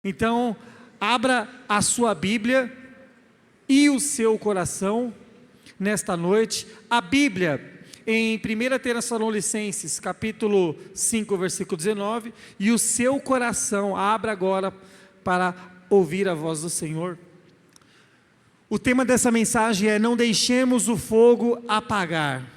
Então, abra a sua Bíblia e o seu coração nesta noite. A Bíblia em 1 Tessalonicenses, capítulo 5, versículo 19, e o seu coração abra agora para ouvir a voz do Senhor. O tema dessa mensagem é: não deixemos o fogo apagar.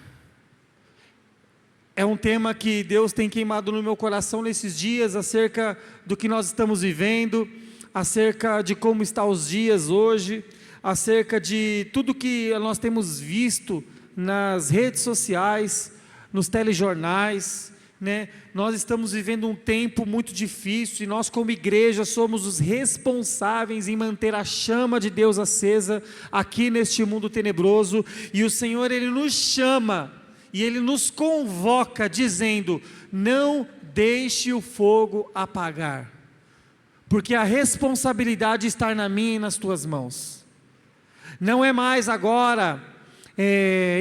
É um tema que Deus tem queimado no meu coração nesses dias, acerca do que nós estamos vivendo, acerca de como estão os dias hoje, acerca de tudo que nós temos visto nas redes sociais, nos telejornais, né? Nós estamos vivendo um tempo muito difícil, e nós como igreja somos os responsáveis em manter a chama de Deus acesa aqui neste mundo tenebroso, e o Senhor, Ele nos chama, e Ele nos convoca dizendo: não deixe o fogo apagar, porque a responsabilidade está na minha e nas tuas mãos. Não é mais agora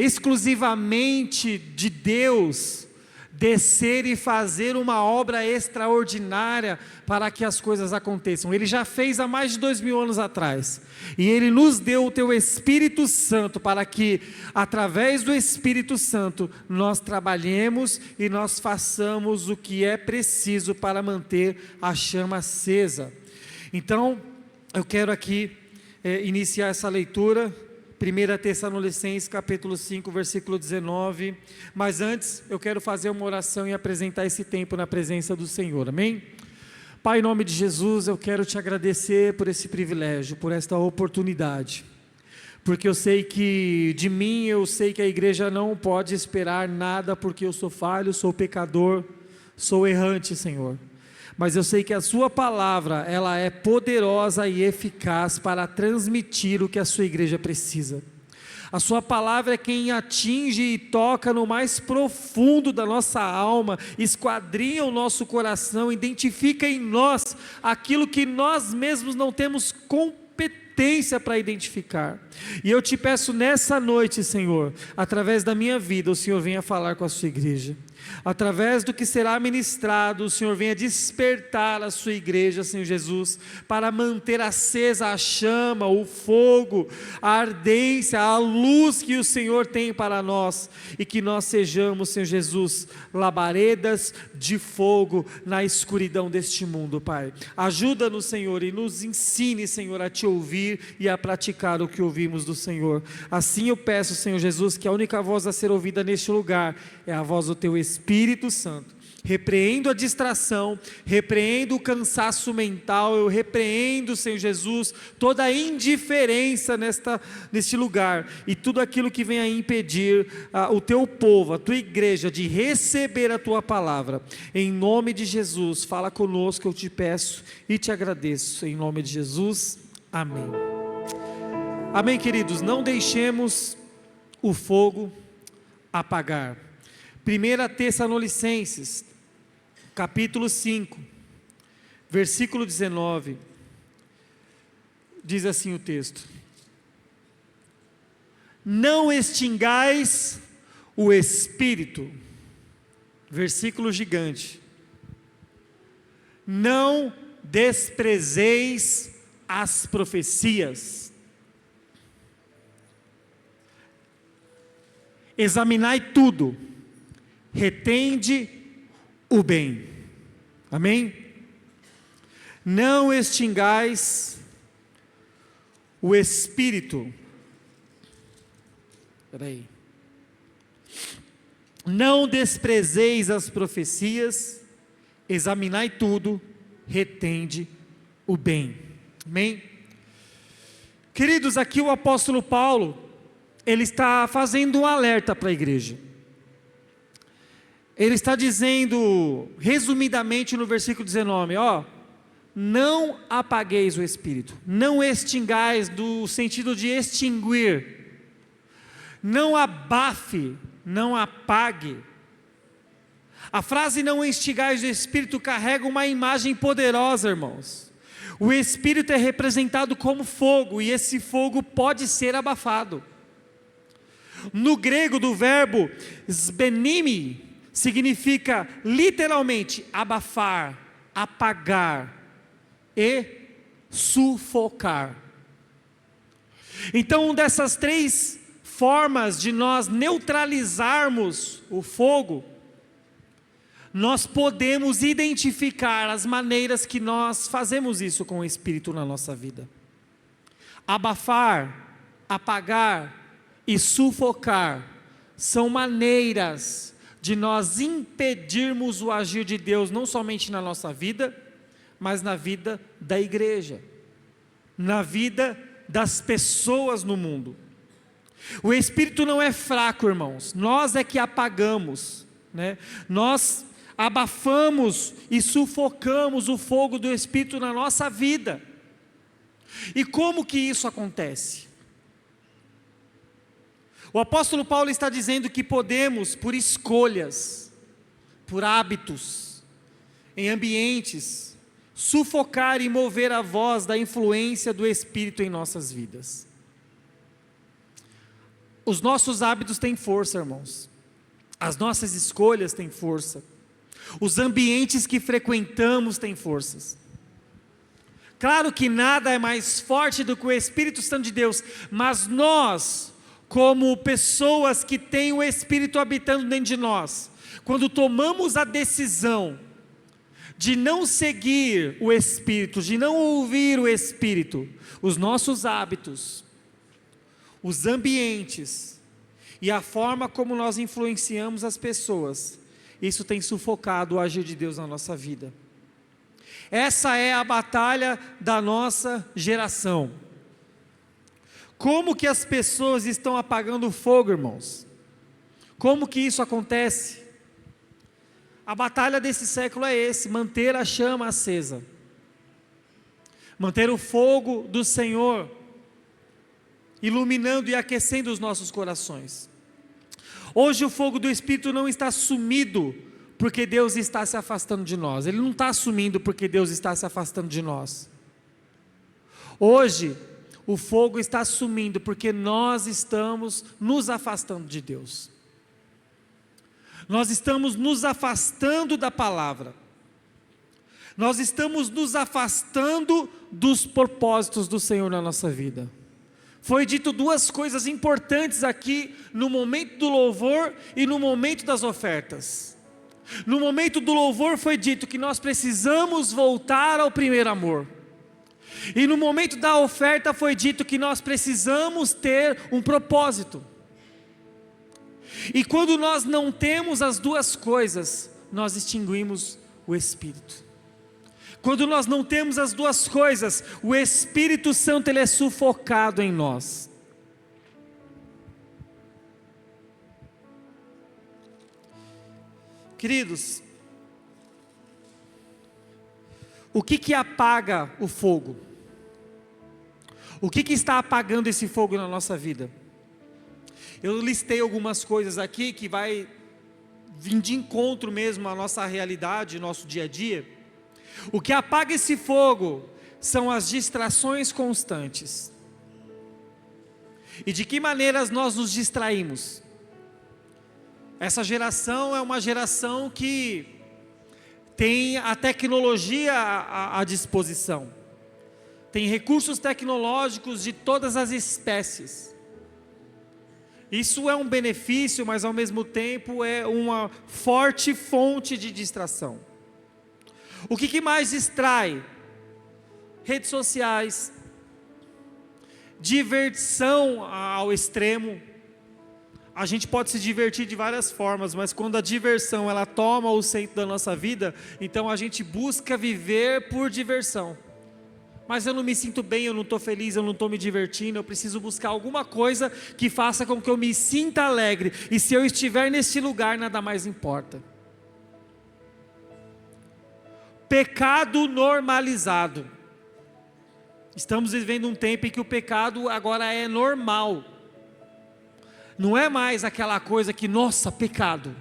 exclusivamente de Deus descer e fazer uma obra extraordinária para que as coisas aconteçam. Ele já fez há mais de 2000 anos atrás, e Ele nos deu o teu Espírito Santo, para que através do Espírito Santo nós trabalhemos e nós façamos o que é preciso para manter a chama acesa. Então, eu quero aqui iniciar essa leitura, 1 Tessalonicenses capítulo 5, versículo 19, mas antes eu quero fazer uma oração e apresentar esse tempo na presença do Senhor, amém? Pai, em nome de Jesus, eu quero te agradecer por esse privilégio, por esta oportunidade, porque eu sei que de mim, eu sei que a igreja não pode esperar nada, porque eu sou falho, sou pecador, sou errante, Senhor. Mas eu sei que a sua palavra, ela é poderosa e eficaz para transmitir o que a sua igreja precisa. A sua palavra é quem atinge e toca no mais profundo da nossa alma, esquadrinha o nosso coração, identifica em nós aquilo que nós mesmos não temos competência para identificar. E eu te peço nessa noite, Senhor, através da minha vida, o Senhor venha falar com a sua igreja. Através do que será ministrado, o Senhor venha despertar a sua igreja, Senhor Jesus, para manter acesa a chama, o fogo, a ardência, a luz que o Senhor tem para nós, e que nós sejamos, Senhor Jesus, labaredas de fogo na escuridão deste mundo, Pai. Ajuda-nos, Senhor, e nos ensine, Senhor, a te ouvir e a praticar o que ouvimos do Senhor. Assim eu peço, Senhor Jesus, que a única voz a ser ouvida neste lugar é a voz do teu Espírito Santo. Repreendo a distração, repreendo o cansaço mental, eu repreendo, Senhor Jesus, toda a indiferença neste lugar, e tudo aquilo que venha impedir o teu povo, a tua igreja, de receber a tua palavra. Em nome de Jesus, fala conosco, eu te peço e te agradeço, em nome de Jesus, amém. Amém, queridos. Não deixemos o fogo apagar. 1 Tessalonicenses, capítulo 5, versículo 19, diz assim o texto: não extingais o Espírito, versículo gigante, não desprezeis as profecias, examinai tudo, retende o bem, amém? Não extingais o Espírito, não desprezeis as profecias, examinai tudo, retende o bem, amém? Queridos, aqui o apóstolo Paulo, ele está fazendo um alerta para a igreja. Ele está dizendo, resumidamente no versículo 19, não apagueis o Espírito, não extingais, do sentido de extinguir, não abafe, não apague. A frase não extingais o Espírito carrega uma imagem poderosa, irmãos. O Espírito é representado como fogo, e esse fogo pode ser abafado. No grego, do verbo sbenimi, significa literalmente abafar, apagar e sufocar. Então, dessas 3 formas de nós neutralizarmos o fogo, nós podemos identificar as maneiras que nós fazemos isso com o Espírito na nossa vida. Abafar, apagar e sufocar são maneiras de nós impedirmos o agir de Deus, não somente na nossa vida, mas na vida da igreja, na vida das pessoas no mundo. O Espírito não é fraco, irmãos, nós é que apagamos, né? Nós abafamos e sufocamos o fogo do Espírito na nossa vida. E como que isso acontece? O apóstolo Paulo está dizendo que podemos, por escolhas, por hábitos, em ambientes, sufocar e mover a voz da influência do Espírito em nossas vidas. Os nossos hábitos têm força, irmãos. As nossas escolhas têm força. Os ambientes que frequentamos têm forças. Claro que nada é mais forte do que o Espírito Santo de Deus, mas nós, como pessoas que têm o Espírito habitando dentro de nós, quando tomamos a decisão de não seguir o Espírito, de não ouvir o Espírito, os nossos hábitos, os ambientes e a forma como nós influenciamos as pessoas, isso tem sufocado o agir de Deus na nossa vida. Essa é a batalha da nossa geração. Como que as pessoas estão apagando o fogo, irmãos? Como que isso acontece? A batalha desse século é esse: manter a chama acesa, manter o fogo do Senhor iluminando e aquecendo os nossos corações. Hoje o fogo do Espírito não está sumido porque Deus está se afastando de nós. Ele não está sumindo porque Deus está se afastando de nós. Hoje o fogo está sumindo porque nós estamos nos afastando de Deus. Nós estamos nos afastando da palavra. Nós estamos nos afastando dos propósitos do Senhor na nossa vida. Foi dito 2 coisas importantes aqui no momento do louvor e no momento das ofertas. No momento do louvor foi dito que nós precisamos voltar ao primeiro amor. E no momento da oferta foi dito que nós precisamos ter um propósito. E quando nós não temos as 2 coisas, nós extinguimos o Espírito. Quando nós não temos as 2 coisas, o Espírito Santo ele é sufocado em nós. Queridos, o que apaga o fogo? O que está apagando esse fogo na nossa vida? Eu listei algumas coisas aqui que vai vir de encontro mesmo à nossa realidade, nosso dia a dia. O que apaga esse fogo são as distrações constantes. E de que maneiras nós nos distraímos? Essa geração é uma geração que tem a tecnologia à disposição. Tem recursos tecnológicos de todas as espécies. Isso é um benefício, mas ao mesmo tempo é uma forte fonte de distração. O que mais distrai? Redes sociais, diversão ao extremo. A gente pode se divertir de várias formas, mas quando a diversão ela toma o centro da nossa vida, então a gente busca viver por diversão. Mas eu não me sinto bem, eu não estou feliz, eu não estou me divertindo, eu preciso buscar alguma coisa que faça com que eu me sinta alegre. E se eu estiver nesse lugar, nada mais importa. Pecado normalizado. Estamos vivendo um tempo em que o pecado agora é normal. Não é mais aquela coisa que, nossa, pecado.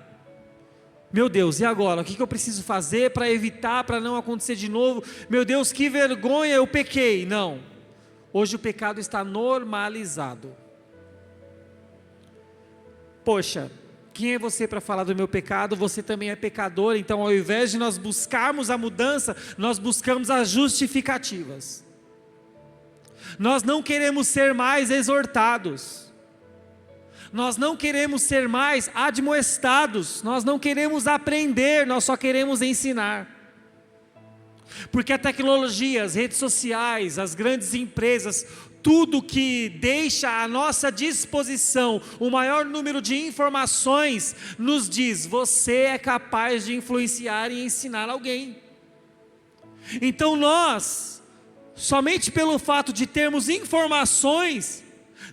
Meu Deus, e agora? O que eu preciso fazer para evitar, para não acontecer de novo? Meu Deus, que vergonha, eu pequei. Não. Hoje o pecado está normalizado. Poxa, quem é você para falar do meu pecado? Você também é pecador. Então ao invés de nós buscarmos a mudança, nós buscamos as justificativas. Nós não queremos ser mais exortados. Nós não queremos ser mais admoestados. Nós não queremos aprender, nós só queremos ensinar. Porque a tecnologia, as redes sociais, as grandes empresas, tudo que deixa à nossa disposição o maior número de informações, nos diz: você é capaz de influenciar e ensinar alguém. Então nós, somente pelo fato de termos informações,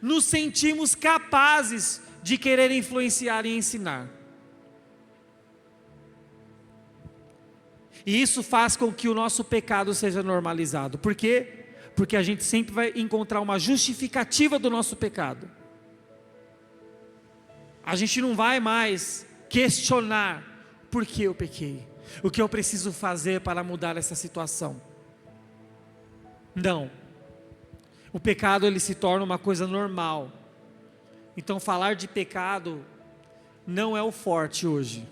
nos sentimos capazes de querer influenciar e ensinar. E isso faz com que o nosso pecado seja normalizado. Por quê? Porque a gente sempre vai encontrar uma justificativa do nosso pecado. A gente não vai mais questionar por que eu pequei, o que eu preciso fazer para mudar essa situação. Não. O pecado, ele se torna uma coisa normal. Então falar de pecado não é o forte hoje.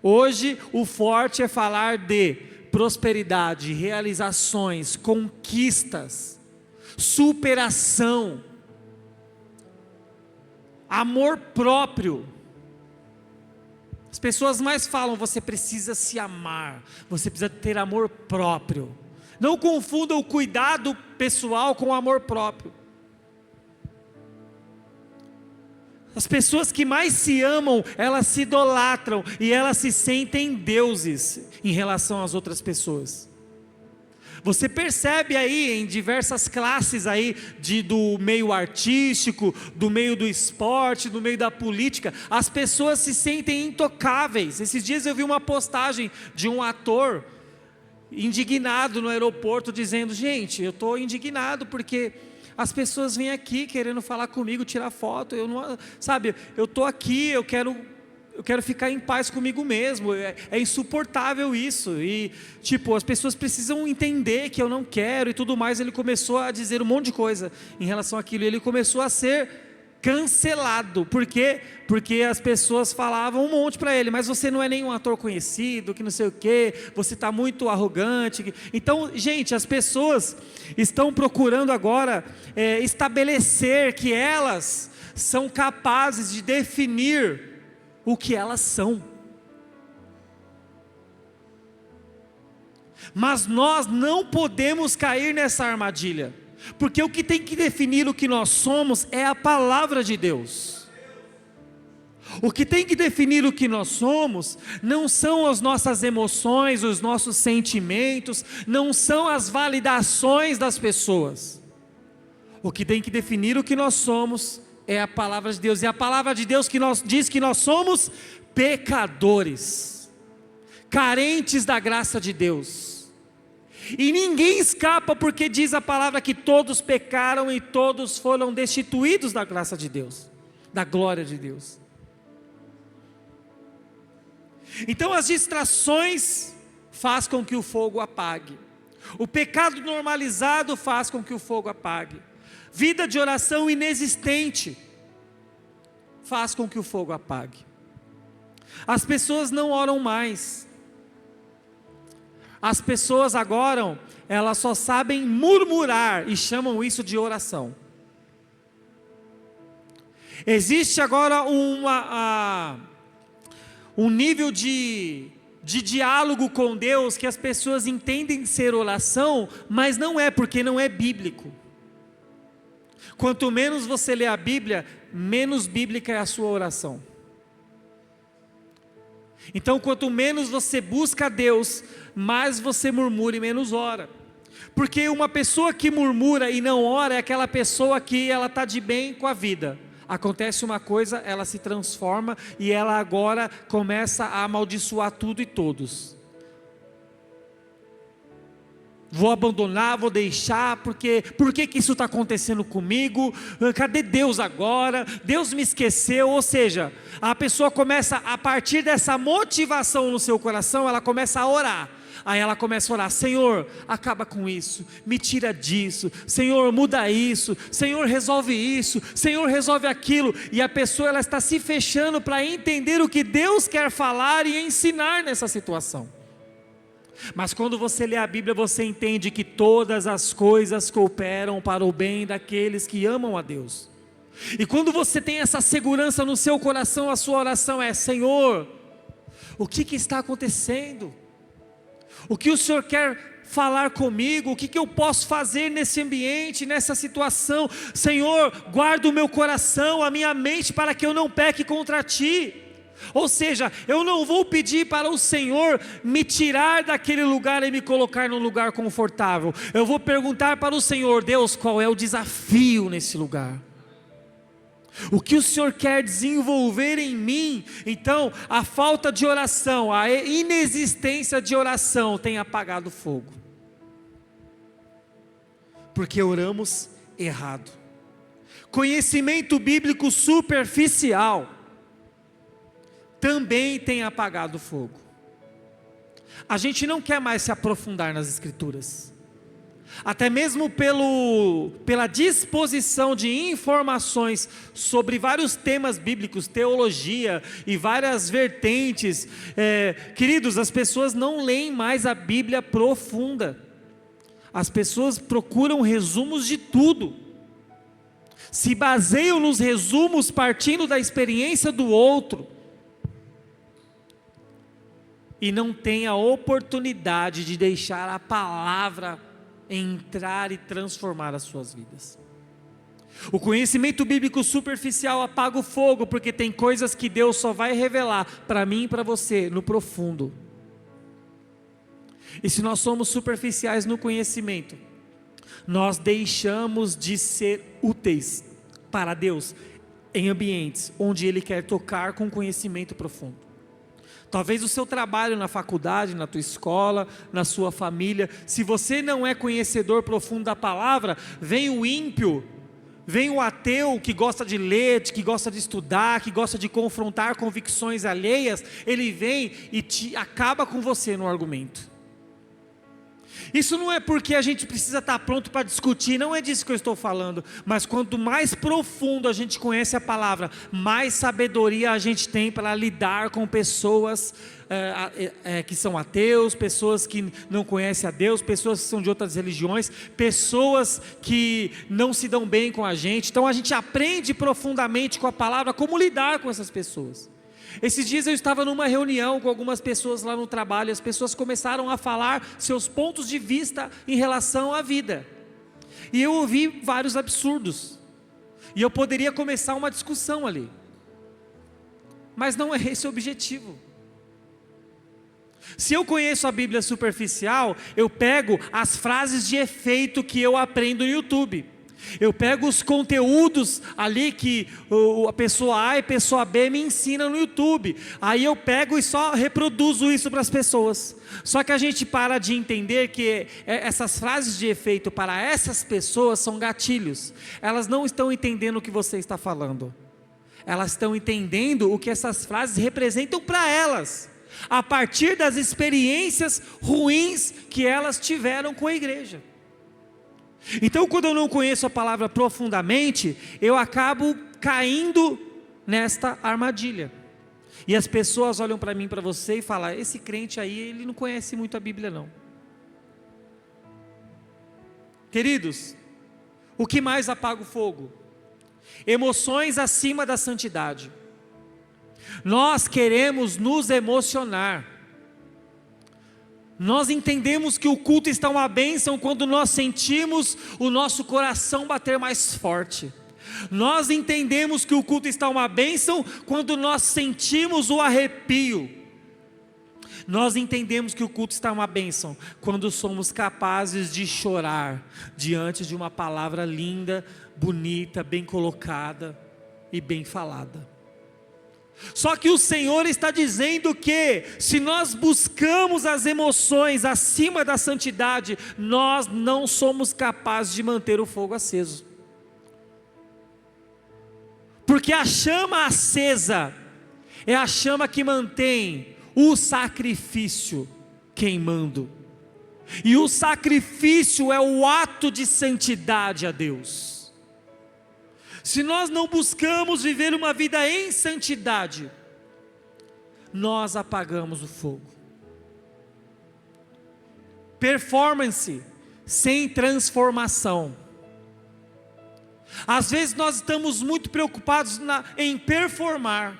Hoje o forte é falar de prosperidade, realizações, conquistas, superação, amor próprio. As pessoas mais falam: você precisa se amar, você precisa ter amor próprio. Não confunda o cuidado pessoal com o amor próprio. As pessoas que mais se amam, elas se idolatram e elas se sentem deuses em relação às outras pessoas. Você percebe aí em diversas classes aí do meio artístico, do meio do esporte, do meio da política, as pessoas se sentem intocáveis. Esses dias eu vi uma postagem de um ator indignado no aeroporto, dizendo: gente, eu estou indignado porque as pessoas vêm aqui querendo falar comigo, tirar foto, eu estou aqui, eu quero ficar em paz comigo mesmo, é insuportável isso, e as pessoas precisam entender que eu não quero e tudo mais. Ele começou a dizer um monte de coisa em relação àquilo, e ele começou a ser cancelado. Por quê? Porque as pessoas falavam um monte para ele: mas você não é nenhum ator conhecido, que não sei o que, você está muito arrogante. Então, gente, as pessoas estão procurando agora estabelecer que elas são capazes de definir o que elas são. Mas nós não podemos cair nessa armadilha, porque o que tem que definir o que nós somos é a palavra de Deus. O que tem que definir o que nós somos não são as nossas emoções, os nossos sentimentos, não são as validações das pessoas. O que tem que definir o que nós somos é a palavra de Deus. E a palavra de Deus diz que nós somos pecadores, carentes da graça de Deus. E ninguém escapa, porque diz a palavra que todos pecaram e todos foram destituídos da graça de Deus, da glória de Deus. Então as distrações faz com que o fogo apague. O pecado normalizado faz com que o fogo apague. Vida de oração inexistente faz com que o fogo apague. As pessoas não oram mais. As pessoas agora, elas só sabem murmurar e chamam isso de oração. Existe agora um nível de diálogo com Deus que as pessoas entendem ser oração, mas não é, porque não é bíblico. Quanto menos você lê a Bíblia, menos bíblica é a sua oração. Então, quanto menos você busca a Deus, mais você murmura e menos ora. Porque uma pessoa que murmura e não ora é aquela pessoa que ela está de bem com a vida. Acontece uma coisa, ela se transforma e ela agora começa a amaldiçoar tudo e todos. Vou abandonar, vou deixar, por que isso está acontecendo comigo? Cadê Deus agora? Deus me esqueceu. Ou seja, a pessoa começa, a partir dessa motivação no seu coração, ela começa a orar. Aí ela começa a orar: Senhor, acaba com isso, me tira disso, Senhor, muda isso, Senhor, resolve isso, Senhor, resolve aquilo. E a pessoa, ela está se fechando para entender o que Deus quer falar e ensinar nessa situação. Mas quando você lê a Bíblia, você entende que todas as coisas cooperam para o bem daqueles que amam a Deus. E quando você tem essa segurança no seu coração, a sua oração é: Senhor, o que está acontecendo? O que o Senhor quer falar comigo? O que eu posso fazer nesse ambiente, nessa situação? Senhor, guarda o meu coração, a minha mente, para que eu não peque contra Ti. Ou seja, eu não vou pedir para o Senhor me tirar daquele lugar e me colocar num lugar confortável. Eu vou perguntar para o Senhor: Deus, qual é o desafio nesse lugar? O que o Senhor quer desenvolver em mim? Então, a falta de oração, a inexistência de oração tem apagado o fogo. Porque oramos errado. Conhecimento bíblico superficial também tem apagado o fogo. A gente não quer mais se aprofundar nas Escrituras. Até mesmo pela disposição de informações sobre vários temas bíblicos, teologia e várias vertentes. Queridos, as pessoas não leem mais a Bíblia profunda. As pessoas procuram resumos de tudo. Se baseiam nos resumos partindo da experiência do outro. E não tem a oportunidade de deixar a palavra entrar e transformar as suas vidas. O conhecimento bíblico superficial apaga o fogo, porque tem coisas que Deus só vai revelar para mim e para você no profundo. E se nós somos superficiais no conhecimento, nós deixamos de ser úteis para Deus em ambientes onde Ele quer tocar com conhecimento profundo. Talvez o seu trabalho na faculdade, na tua escola, na sua família, se você não é conhecedor profundo da palavra, vem o ímpio, vem o ateu que gosta de ler, que gosta de estudar, que gosta de confrontar convicções alheias, ele vem e acaba com você no argumento. Isso não é porque a gente precisa estar pronto para discutir, não é disso que eu estou falando, mas quanto mais profundo a gente conhece a palavra, mais sabedoria a gente tem para lidar com pessoas que são ateus, pessoas que não conhecem a Deus, pessoas que são de outras religiões, pessoas que não se dão bem com a gente. Então a gente aprende profundamente com a palavra como lidar com essas pessoas. Esses dias eu estava numa reunião com algumas pessoas lá no trabalho, as pessoas começaram a falar seus pontos de vista em relação à vida, e eu ouvi vários absurdos, e eu poderia começar uma discussão ali, mas não é esse o objetivo. Se eu conheço a Bíblia superficial, eu pego as frases de efeito que eu aprendo no YouTube, eu pego os conteúdos ali que a pessoa A e a pessoa B me ensinam no YouTube, aí eu pego e só reproduzo isso para as pessoas. Só que a gente para de entender que essas frases de efeito para essas pessoas são gatilhos. Elas não estão entendendo o que você está falando, elas estão entendendo o que essas frases representam para elas, a partir das experiências ruins que elas tiveram com a igreja. Então, quando eu não conheço a palavra profundamente, eu acabo caindo nesta armadilha. E as pessoas olham para mim, para você e falam: esse crente aí, ele não conhece muito a Bíblia não. Queridos, o que mais apaga o fogo? Emoções acima da santidade. Nós queremos nos emocionar. Nós entendemos que o culto está uma bênção quando nós sentimos o nosso coração bater mais forte. Nós entendemos que o culto está uma bênção quando nós sentimos o arrepio. Nós entendemos que o culto está uma bênção quando somos capazes de chorar diante de uma palavra linda, bonita, bem colocada e bem falada. Só que o Senhor está dizendo que se nós buscamos as emoções acima da santidade, nós não somos capazes de manter o fogo aceso. Porque a chama acesa é a chama que mantém o sacrifício queimando. E o sacrifício é o ato de santidade a Deus. Se nós não buscamos viver uma vida em santidade, nós apagamos o fogo. Performance sem transformação. Às vezes nós estamos muito preocupados em performar,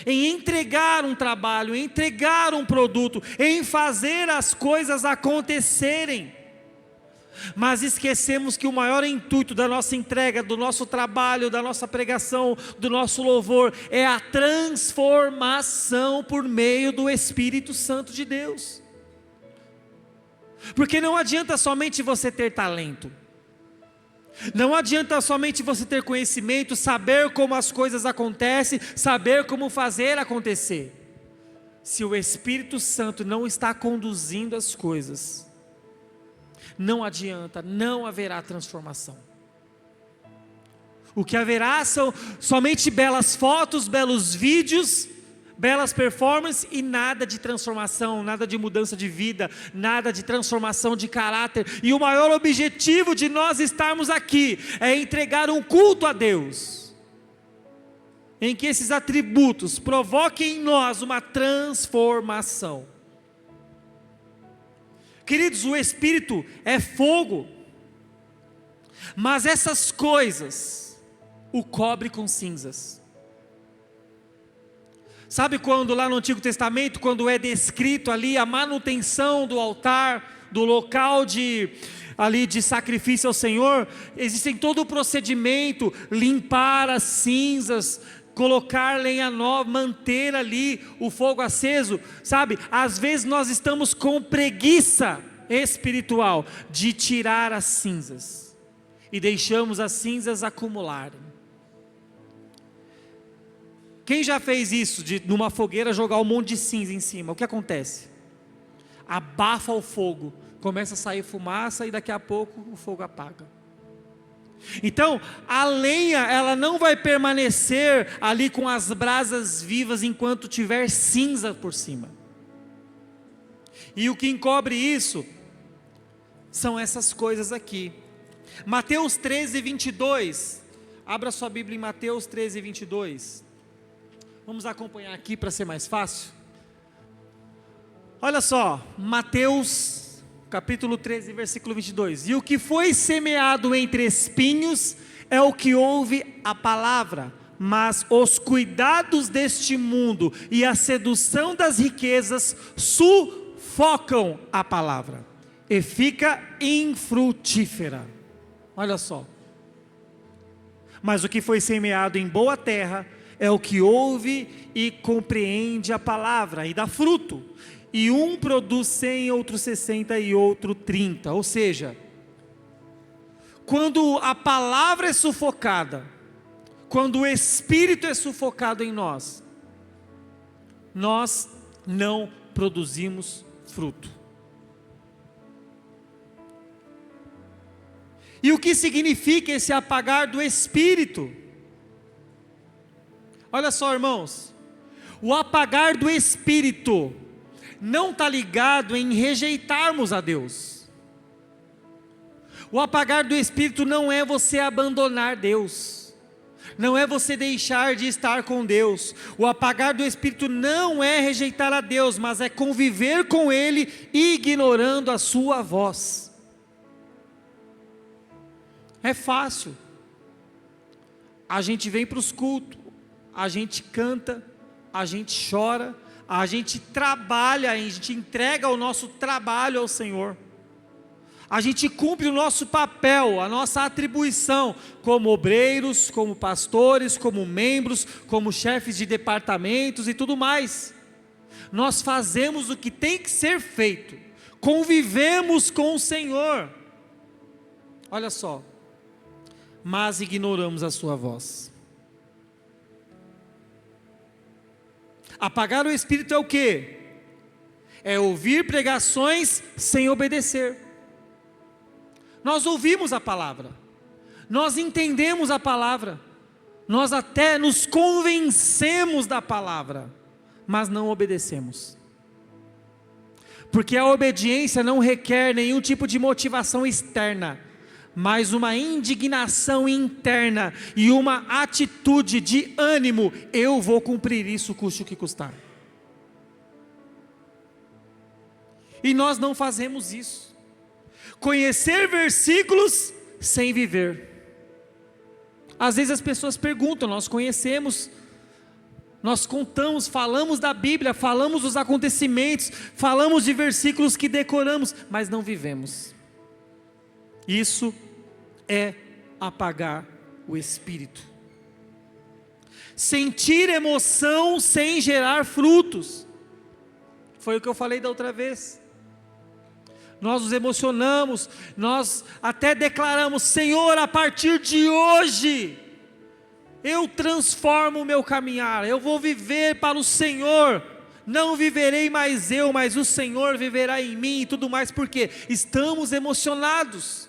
em entregar um trabalho, em entregar um produto, em fazer as coisas acontecerem. Mas esquecemos que o maior intuito da nossa entrega, do nosso trabalho, da nossa pregação, do nosso louvor, é a transformação por meio do Espírito Santo de Deus. Porque não adianta somente você ter talento, não adianta somente você ter conhecimento, saber como as coisas acontecem, saber como fazer acontecer, se o Espírito Santo não está conduzindo as coisas, não adianta, não haverá transformação. O que haverá são somente belas fotos, belos vídeos, belas performances e nada de transformação, nada de mudança de vida, nada de transformação de caráter. E o maior objetivo de nós estarmos aqui é entregar um culto a Deus, em que esses atributos provoquem em nós uma transformação. Queridos, o Espírito é fogo, mas essas coisas o cobre com cinzas. Sabe quando lá no Antigo Testamento, quando é descrito ali a manutenção do altar, do local de sacrifício ao Senhor, existe todo o procedimento, limpar as cinzas, colocar lenha nova, manter ali o fogo aceso, sabe? Às vezes nós estamos com preguiça espiritual de tirar as cinzas, e deixamos as cinzas acumularem. Quem já fez isso, numa fogueira jogar um monte de cinza em cima, o que acontece? Abafa o fogo, começa a sair fumaça e daqui a pouco o fogo apaga. Então, a lenha, ela não vai permanecer ali com as brasas vivas enquanto tiver cinza por cima. E o que encobre isso, são essas coisas aqui. Mateus 13, 22, abra sua Bíblia em Mateus 13, 22. Vamos acompanhar aqui para ser mais fácil. Olha só, Mateus capítulo 13, versículo 22. E o que foi semeado entre espinhos é o que ouve a palavra, mas os cuidados deste mundo e a sedução das riquezas sufocam a palavra e fica infrutífera. Olha só. Mas o que foi semeado em boa terra é o que ouve e compreende a palavra e dá fruto. E um produz 100, outro 60 e outro 30. Ou seja, quando a palavra é sufocada, quando o Espírito é sufocado em nós, nós não produzimos fruto. E o que significa esse apagar do Espírito? Olha só, irmãos, o apagar do Espírito não está ligado em rejeitarmos a Deus. O apagar do Espírito não é você abandonar Deus, não é você deixar de estar com Deus. O apagar do Espírito não é rejeitar a Deus, mas é conviver com Ele, ignorando a sua voz. É fácil, a gente vem para os cultos, a gente canta, a gente chora, a gente trabalha, a gente entrega o nosso trabalho ao Senhor, a gente cumpre o nosso papel, a nossa atribuição, como obreiros, como pastores, como membros, como chefes de departamentos e tudo mais. Nós fazemos o que tem que ser feito, convivemos com o Senhor, olha só, mas ignoramos a sua voz. Apagar o Espírito é o quê? É ouvir pregações sem obedecer. Nós ouvimos a palavra, nós entendemos a palavra, nós até nos convencemos da palavra, mas não obedecemos. Porque a obediência não requer nenhum tipo de motivação externa, mas uma indignação interna e uma atitude de ânimo. Eu vou cumprir isso, custe o que custar. E nós não fazemos isso. Conhecer versículos sem viver. Às vezes as pessoas perguntam, nós conhecemos, nós contamos, falamos da Bíblia, falamos dos acontecimentos, falamos de versículos que decoramos, mas não vivemos. Isso é apagar o Espírito. Sentir emoção sem gerar frutos. Foi o que eu falei da outra vez. Nós nos emocionamos, nós até declaramos: Senhor, a partir de hoje, eu transformo o meu caminhar, eu vou viver para o Senhor, não viverei mais eu, mas o Senhor viverá em mim e tudo mais, porque estamos emocionados,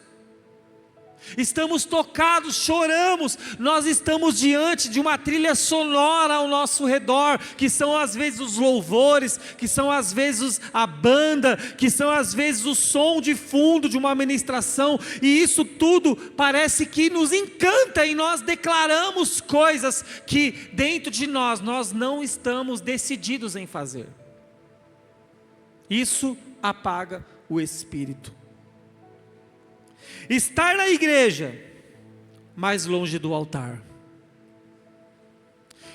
estamos tocados, choramos, nós estamos diante de uma trilha sonora ao nosso redor, que são às vezes os louvores, que são às vezes a banda, que são às vezes o som de fundo de uma ministração, e isso tudo parece que nos encanta, e nós declaramos coisas que dentro de nós não estamos decididos em fazer. Isso apaga o Espírito. Estar na igreja, mais longe do altar.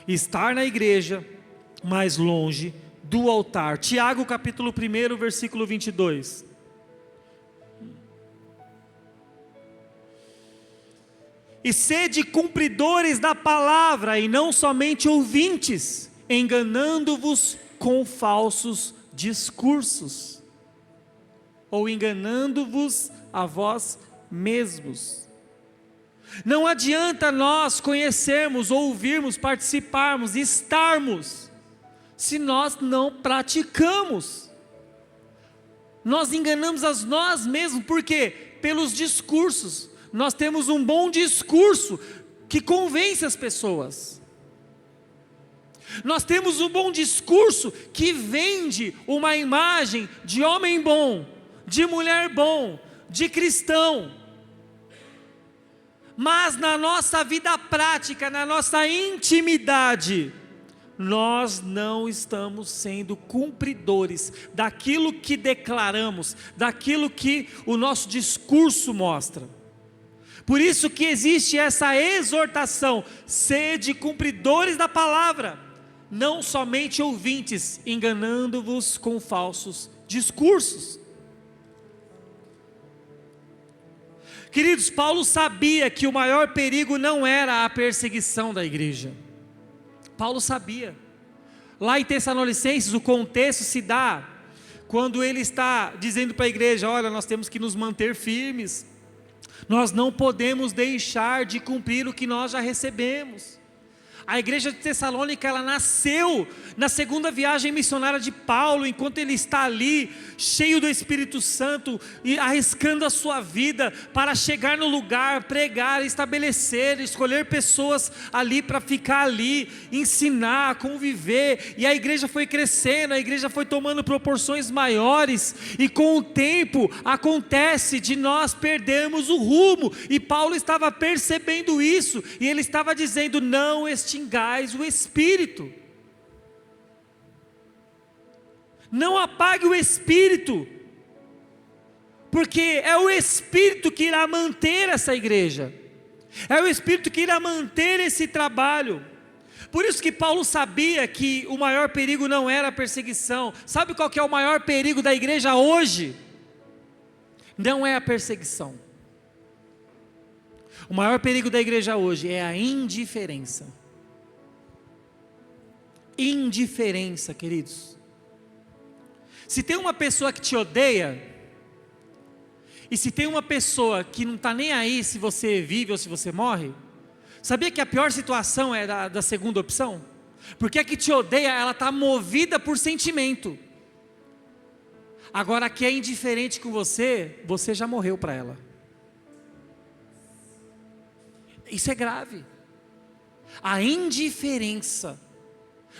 Estar na igreja, mais longe do altar. Tiago capítulo 1, versículo 22. E sede cumpridores da palavra, e não somente ouvintes, enganando-vos com falsos discursos, ou enganando-vos a vós mesmos. Não adianta nós conhecermos, ouvirmos, participarmos, estarmos, se nós não praticamos. Nós enganamos a nós mesmos, por quê? Pelos discursos. Nós temos um bom discurso que convence as pessoas. Nós temos um bom discurso que vende uma imagem de homem bom, de mulher bom, de cristão. Mas na nossa vida prática, na nossa intimidade, nós não estamos sendo cumpridores daquilo que declaramos, daquilo que o nosso discurso mostra. Por isso que existe essa exortação: sede cumpridores da palavra, não somente ouvintes, enganando-vos com falsos discursos. Queridos, Paulo sabia que o maior perigo não era a perseguição da igreja. Paulo sabia. Lá em Tessalonicenses, o contexto se dá quando ele está dizendo para a igreja: olha, nós temos que nos manter firmes, nós não podemos deixar de cumprir o que nós já recebemos. A igreja de Tessalônica, ela nasceu na segunda viagem missionária de Paulo, enquanto ele está ali, cheio do Espírito Santo, e arriscando a sua vida para chegar no lugar, pregar, estabelecer, escolher pessoas ali para ficar ali, ensinar, conviver, e a igreja foi crescendo, a igreja foi tomando proporções maiores, e com o tempo acontece de nós perdermos o rumo, e Paulo estava percebendo isso, e ele estava dizendo: não extingais o Espírito, não apague o Espírito, porque é o Espírito que irá manter essa igreja, é o Espírito que irá manter esse trabalho. Por isso que Paulo sabia que o maior perigo não era a perseguição. Sabe qual que é o maior perigo da igreja hoje? Não é a perseguição. O maior perigo da igreja hoje é a indiferença. Indiferença, queridos. Se tem uma pessoa que te odeia, e se tem uma pessoa que não está nem aí se você vive ou se você morre, sabia que a pior situação é da segunda opção? Porque a que te odeia, ela está movida por sentimento. Agora a que é indiferente com você, você já morreu para ela. Isso é grave. A indiferença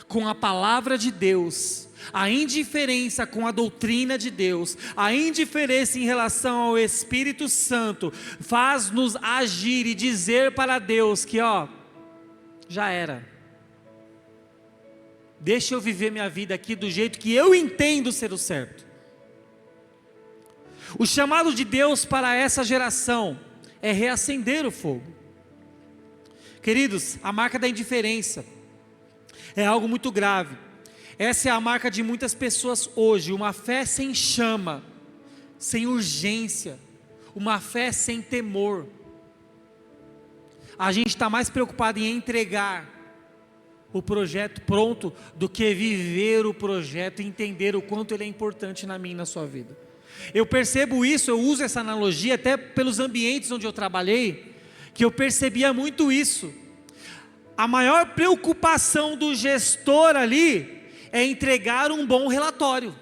com a palavra de Deus, a indiferença com a doutrina de Deus, a indiferença em relação ao Espírito Santo, faz-nos agir e dizer para Deus que já era, deixa eu viver minha vida aqui do jeito que eu entendo ser o certo. O chamado de Deus para essa geração é reacender o fogo. Queridos, a marca da indiferença é algo muito grave. Essa é a marca de muitas pessoas hoje, uma fé sem chama, sem urgência, uma fé sem temor. A gente está mais preocupado em entregar o projeto pronto do que viver o projeto e entender o quanto ele é importante na minha e na sua vida. Eu percebo isso, eu uso essa analogia até pelos ambientes onde eu trabalhei, que eu percebia muito isso. A maior preocupação do gestor ali é entregar um bom relatório.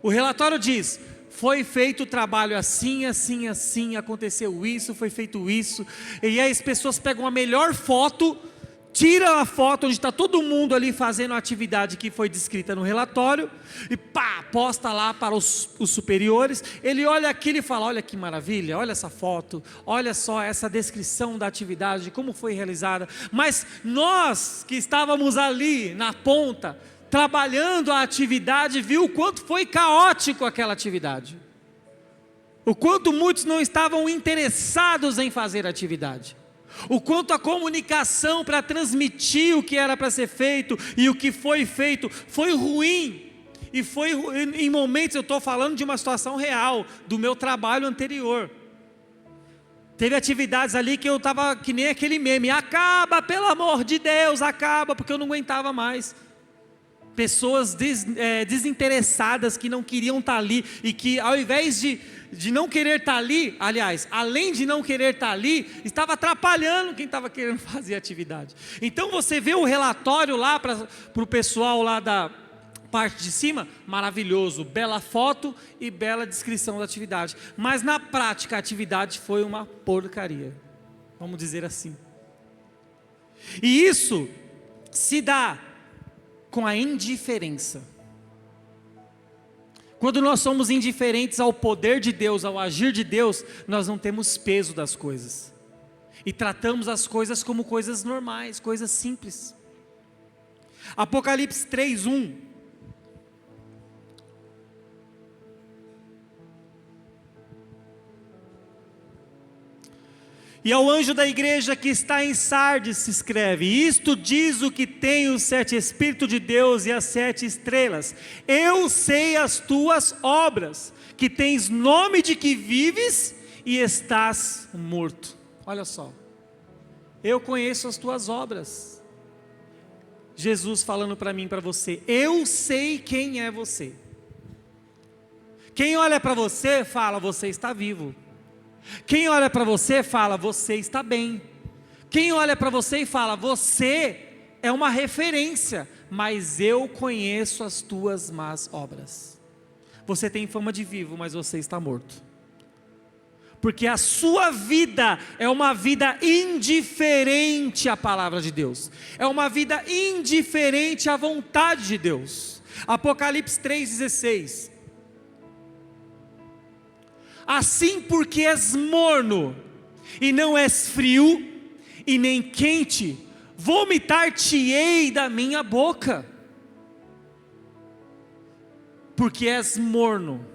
O relatório diz: foi feito o trabalho assim, assim, assim, aconteceu isso, foi feito isso. E aí as pessoas pegam a melhor foto, tiram a foto onde está todo mundo ali fazendo a atividade que foi descrita no relatório, e pá, posta lá para os superiores. Ele olha aquilo e fala: olha que maravilha, olha essa foto, olha só essa descrição da atividade, como foi realizada. Mas nós que estávamos ali na ponta, trabalhando a atividade, viu o quanto foi caótico aquela atividade, o quanto muitos não estavam interessados em fazer a atividade, o quanto a comunicação para transmitir o que era para ser feito e o que foi feito foi ruim. E foi em momentos, eu estou falando de uma situação real do meu trabalho anterior. Teve atividades ali que eu estava que nem aquele meme: acaba, pelo amor de Deus, acaba, porque eu não aguentava mais. Pessoas desinteressadas que não queriam estar ali, e que ao invés de não querer estar ali, aliás, além de não querer estar ali, estava atrapalhando quem estava querendo fazer a atividade. Então você vê o relatório lá para o pessoal lá da parte de cima, maravilhoso, bela foto e bela descrição da atividade, mas na prática a atividade foi uma porcaria, vamos dizer assim. E isso se dá com a indiferença. Quando nós somos indiferentes ao poder de Deus, ao agir de Deus, nós não temos peso das coisas, e tratamos as coisas como coisas normais, coisas simples. Apocalipse 3:1. E ao anjo da igreja que está em Sardes se escreve: isto diz o que tem os 7 Espíritos de Deus e as 7 estrelas. Eu sei as tuas obras, que tens nome de que vives e estás morto. Olha só, eu conheço as tuas obras. Jesus falando para mim e para você: eu sei quem é você. Quem olha para você fala: você está vivo. Quem olha para você fala: você está bem. Quem olha para você e fala: você é uma referência, mas eu conheço as tuas más obras. Você tem fama de vivo, mas você está morto. Porque a sua vida é uma vida indiferente à palavra de Deus, é uma vida indiferente à vontade de Deus. Apocalipse 3,16. Assim, porque és morno, e não és frio, e nem quente, vomitar-te-ei da minha boca. Porque és morno,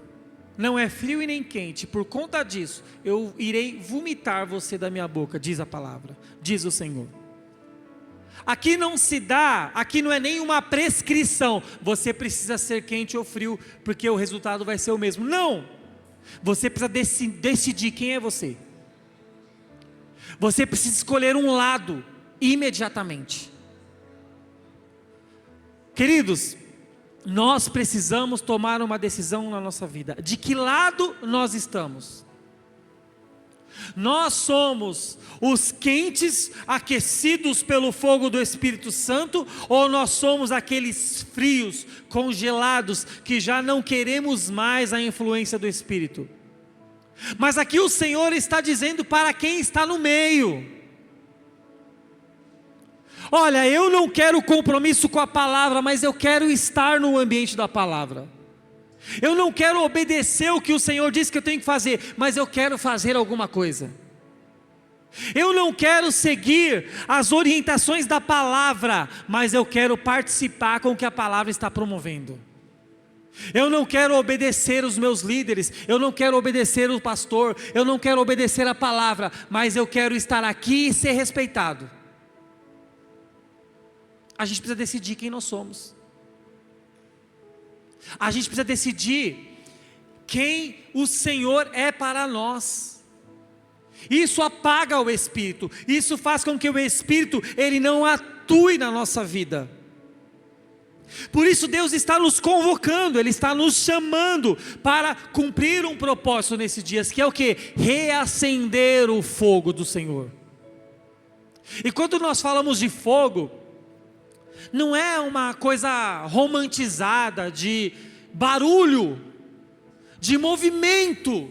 não é frio e nem quente, por conta disso, eu irei vomitar você da minha boca, diz a palavra, diz o Senhor. Aqui não se dá, aqui não é nenhuma prescrição, você precisa ser quente ou frio, porque o resultado vai ser o mesmo. Não! Você precisa decidir quem é você. Você precisa escolher um lado imediatamente. Queridos, nós precisamos tomar uma decisão na nossa vida. De que lado nós estamos? Nós somos os quentes, aquecidos pelo fogo do Espírito Santo, ou nós somos aqueles frios, congelados, que já não queremos mais a influência do Espírito? Mas aqui o Senhor está dizendo para quem está no meio: olha, eu não quero compromisso com a palavra, mas eu quero estar no ambiente da palavra. Eu não quero obedecer o que o Senhor disse que eu tenho que fazer, mas eu quero fazer alguma coisa. Eu não quero seguir as orientações da palavra, mas eu quero participar com o que a palavra está promovendo. Eu não quero obedecer os meus líderes, eu não quero obedecer o pastor, eu não quero obedecer a palavra, mas eu quero estar aqui e ser respeitado. A gente precisa decidir quem nós somos. A gente precisa decidir quem o Senhor é para nós. Isso apaga o Espírito, isso faz com que o Espírito, ele não atue na nossa vida. Por isso Deus está nos convocando, Ele está nos chamando para cumprir um propósito nesses dias, que é o que? Reacender o fogo do Senhor. E quando nós falamos de fogo, não é uma coisa romantizada, de barulho, de movimento,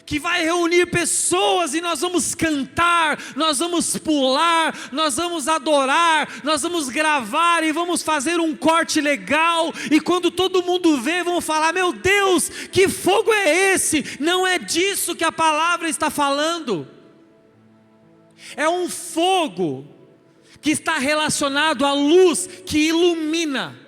que vai reunir pessoas e nós vamos cantar, nós vamos pular, nós vamos adorar, nós vamos gravar e vamos fazer um corte legal, e quando todo mundo vê, vão falar: meu Deus, que fogo é esse? Não é disso que a palavra está falando. É um fogo que está relacionado à luz que ilumina.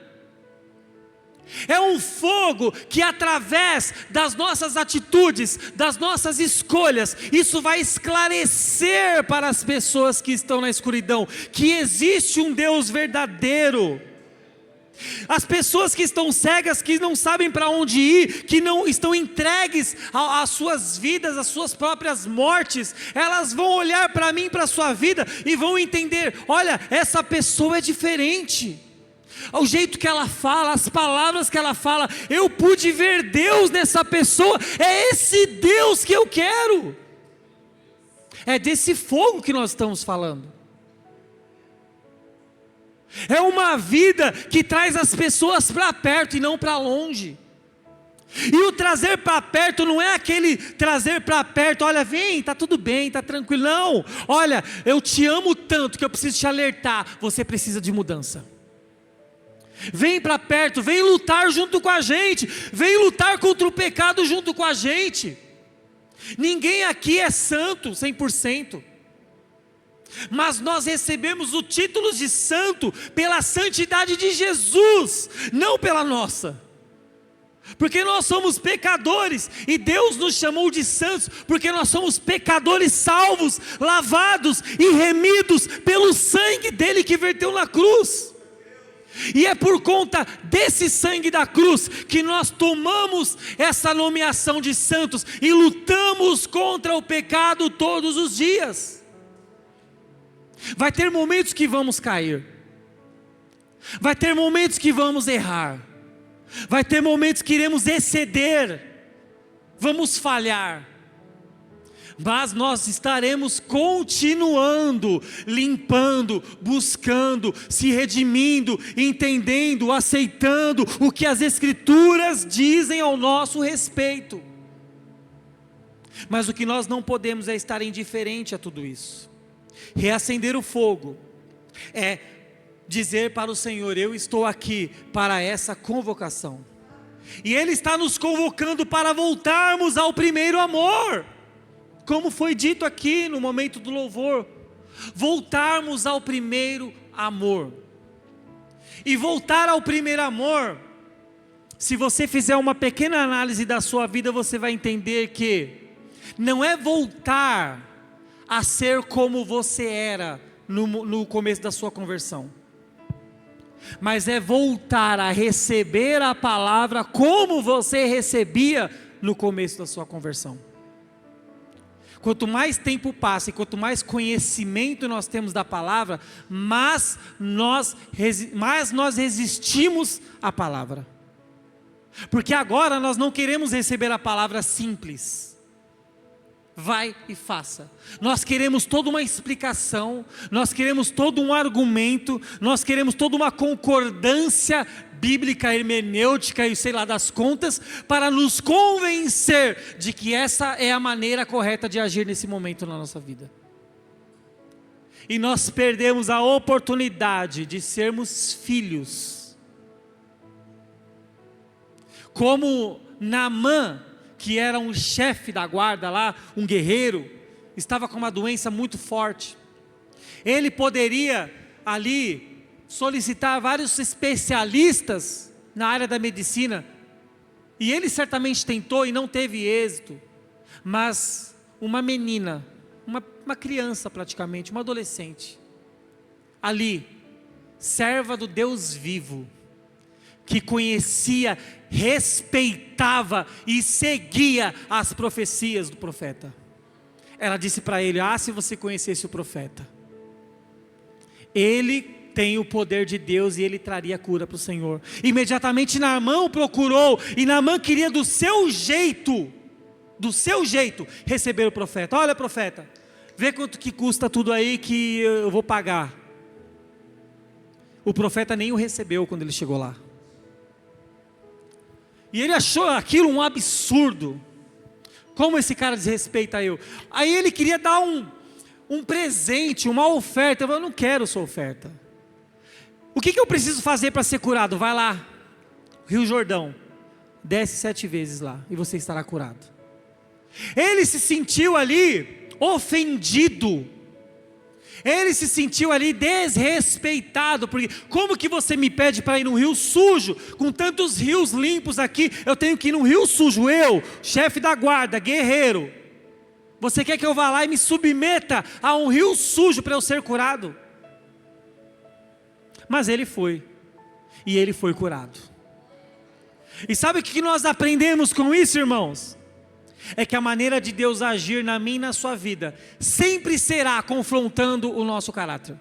É um fogo que, através das nossas atitudes, das nossas escolhas, isso vai esclarecer para as pessoas que estão na escuridão, que existe um Deus verdadeiro. As pessoas que estão cegas, que não sabem para onde ir, que não estão entregues às suas vidas, às suas próprias mortes, elas vão olhar para mim, para a sua vida, e vão entender: olha, essa pessoa é diferente. O jeito que ela fala, as palavras que ela fala, eu pude ver Deus nessa pessoa, é esse Deus que eu quero. É desse fogo que nós estamos falando. É uma vida que traz as pessoas para perto e não para longe. E o trazer para perto não é aquele trazer para perto: olha, vem, está tudo bem, está tranquilo. Não, olha, eu te amo tanto que eu preciso te alertar, você precisa de mudança. Vem para perto, vem lutar junto com a gente, vem lutar contra o pecado junto com a gente. Ninguém aqui é santo 100%, mas nós recebemos o título de santo pela santidade de Jesus, não pela nossa. Porque nós somos pecadores, e Deus nos chamou de santos, porque nós somos pecadores salvos, lavados e remidos pelo sangue dele que verteu na cruz. E é por conta desse sangue da cruz que nós tomamos essa nomeação de santos e lutamos contra o pecado todos os dias. Vai ter momentos que vamos cair, vai ter momentos que vamos errar, vai ter momentos que iremos exceder, vamos falhar, mas nós estaremos continuando, limpando, buscando, se redimindo, entendendo, aceitando o que as Escrituras dizem ao nosso respeito. Mas o que nós não podemos é estar indiferente a tudo isso. Reacender o fogo é dizer para o Senhor: eu estou aqui para essa convocação, e Ele está nos convocando para voltarmos ao primeiro amor. Como foi dito aqui no momento do louvor, voltarmos ao primeiro amor. E voltar ao primeiro amor, se você fizer uma pequena análise da sua vida, você vai entender que não é voltar a ser como você era no começo da sua conversão, mas é voltar a receber a palavra como você recebia no começo da sua conversão. Quanto mais tempo passa e quanto mais conhecimento nós temos da palavra, mais nós resistimos à palavra. Porque agora nós não queremos receber a palavra simples: vai e faça. Nós queremos toda uma explicação, nós queremos todo um argumento, nós queremos toda uma concordância bíblica, hermenêutica e sei lá das contas, para nos convencer de que essa é a maneira correta de agir nesse momento na nossa vida. E nós perdemos a oportunidade de sermos filhos, como Naamã, que era um chefe da guarda lá, um guerreiro, estava com uma doença muito forte. Ele poderia ali solicitar vários especialistas na área da medicina E ele certamente tentou e não teve êxito, mas uma menina, uma criança praticamente, uma adolescente, ali, serva do Deus vivo, que conhecia, respeitava e seguia as profecias do profeta. Ela disse para ele: se você conhecesse o profeta, ele tem o poder de Deus e ele traria cura para o Senhor. Imediatamente Naamã o procurou, e Naamã queria do seu jeito, receber o profeta. Olha, profeta, vê quanto que custa tudo aí que eu vou pagar. O profeta nem o recebeu quando ele chegou lá. E ele achou aquilo um absurdo. Como esse cara desrespeita eu? Aí ele queria dar um presente, uma oferta. Eu não quero sua oferta. O que eu preciso fazer para ser curado? Vai lá, Rio Jordão, desce 7 vezes lá e você estará curado. Ele se sentiu ali ofendido. Ele se sentiu ali desrespeitado, porque como que você me pede para ir num rio sujo, com tantos rios limpos aqui, eu tenho que ir num rio sujo, eu, chefe da guarda, guerreiro, você quer que eu vá lá e me submeta a um rio sujo para eu ser curado? Mas ele foi, e ele foi curado. E sabe o que nós aprendemos com isso, irmãos? É que a maneira de Deus agir na minha e na sua vida sempre será confrontando o nosso caráter,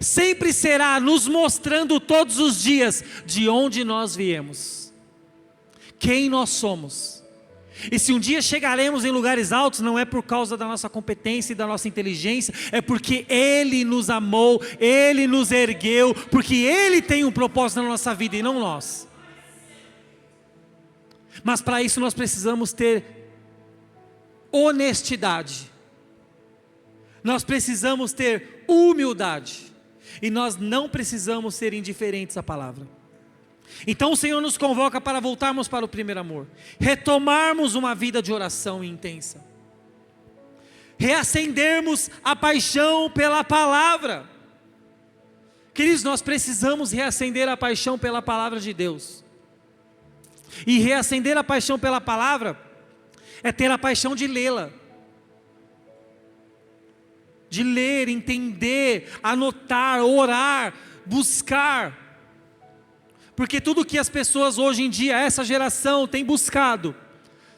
sempre será nos mostrando todos os dias de onde nós viemos, quem nós somos. E se um dia chegaremos em lugares altos, não é por causa da nossa competência e da nossa inteligência, é porque Ele nos amou, Ele nos ergueu, porque Ele tem um propósito na nossa vida e não nós. Mas para isso nós precisamos ter honestidade, nós precisamos ter humildade, e nós não precisamos ser indiferentes à palavra. Então o Senhor nos convoca para voltarmos para o primeiro amor, retomarmos uma vida de oração intensa, reacendermos a paixão pela palavra. Queridos, nós precisamos reacender a paixão pela palavra de Deus. E reacender a paixão pela palavra é ter a paixão de lê-la, de ler, entender, anotar, orar, buscar. Porque tudo que as pessoas hoje em dia, essa geração tem buscado,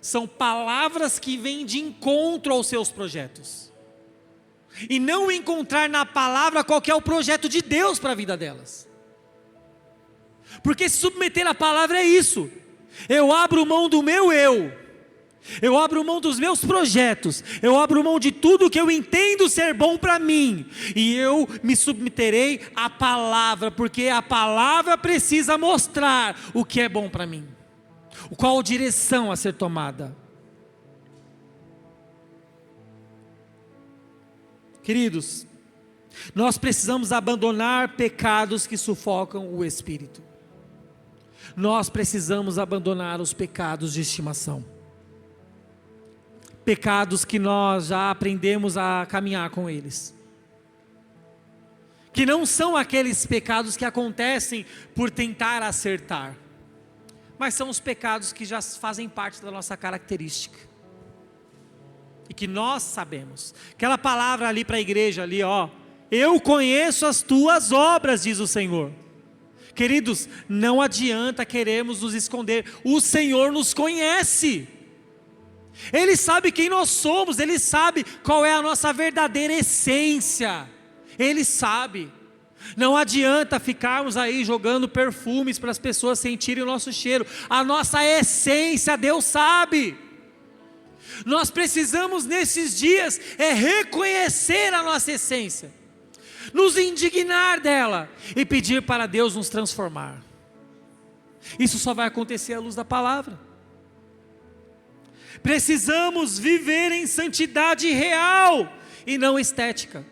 são palavras que vêm de encontro aos seus projetos, e não encontrar na palavra qual que é o projeto de Deus para a vida delas. Porque se submeter à palavra é isso: eu abro mão do meu eu abro mão dos meus projetos, eu abro mão de tudo que eu entendo ser bom para mim, e eu me submeterei à palavra, porque a palavra precisa mostrar o que é bom para mim, qual direção a ser tomada. Queridos, nós precisamos abandonar pecados que sufocam o espírito. Nós precisamos abandonar os pecados de estimação, pecados que nós já aprendemos a caminhar com eles, que não são aqueles pecados que acontecem por tentar acertar, mas são os pecados que já fazem parte da nossa característica, e que nós sabemos. Aquela palavra ali para a igreja ali, eu conheço as tuas obras, diz o Senhor. Queridos, não adianta queremos nos esconder, o Senhor nos conhece, Ele sabe quem nós somos, Ele sabe qual é a nossa verdadeira essência, Ele sabe. Não adianta ficarmos aí jogando perfumes para as pessoas sentirem o nosso cheiro, a nossa essência Deus sabe. Nós precisamos nesses dias reconhecer a nossa essência, nos indignar dela e pedir para Deus nos transformar. Isso só vai acontecer à luz da palavra. Precisamos viver em santidade real e não estética.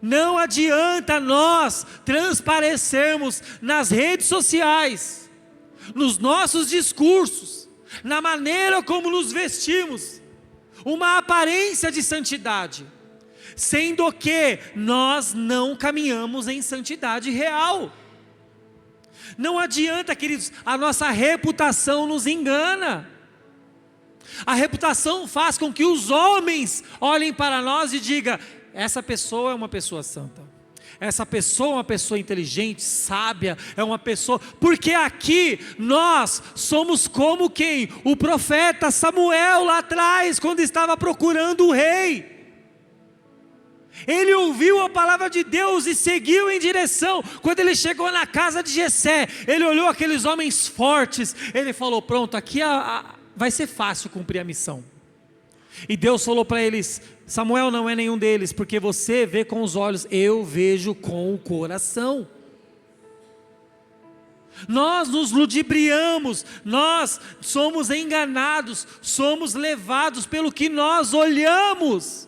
Não adianta nós transparecermos nas redes sociais, nos nossos discursos, na maneira como nos vestimos, uma aparência de santidade, sendo que nós não caminhamos em santidade real. Não adianta, queridos, a nossa reputação nos engana. A reputação faz com que os homens olhem para nós e digam: essa pessoa é uma pessoa santa, essa pessoa é uma pessoa inteligente, sábia, é uma pessoa... Porque aqui nós somos como quem? O profeta Samuel lá atrás, quando estava procurando o rei. Ele ouviu a palavra de Deus e seguiu em direção. Quando ele chegou na casa de Jessé, ele olhou aqueles homens fortes, ele falou: pronto, aqui vai ser fácil cumprir a missão. E Deus falou para eles: Samuel não é nenhum deles, porque você vê com os olhos, eu vejo com o coração. Nós nos ludibriamos, nós somos enganados, somos levados pelo que nós olhamos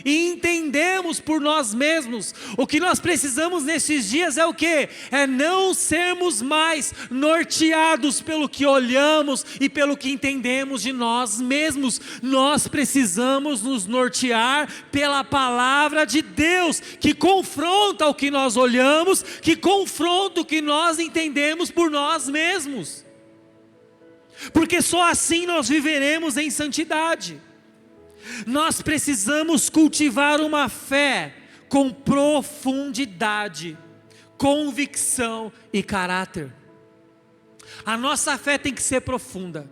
e entendemos por nós mesmos. O que nós precisamos nesses dias é o quê? É não sermos mais norteados pelo que olhamos e pelo que entendemos de nós mesmos. Nós precisamos nos nortear pela palavra de Deus, que confronta o que nós olhamos, que confronta o que nós entendemos por nós mesmos, porque só assim nós viveremos em santidade. Nós precisamos cultivar uma fé com profundidade, convicção e caráter. A nossa fé tem que ser profunda,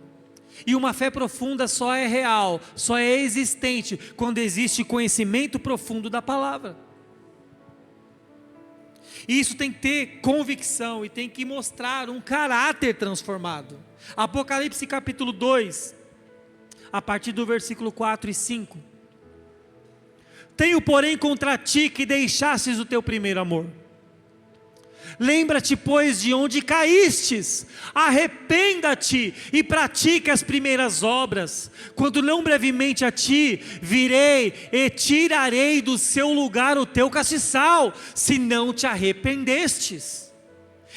e uma fé profunda só é real, só é existente quando existe conhecimento profundo da palavra. E isso tem que ter convicção e tem que mostrar um caráter transformado. Apocalipse capítulo 2, a partir do versículo 4 e 5. Tenho, porém, contra ti que deixastes o teu primeiro amor. Lembra-te, pois, de onde caístes, arrependa-te e pratica as primeiras obras. Quando não brevemente a ti virei e tirarei do seu lugar o teu castiçal, se não te arrependestes.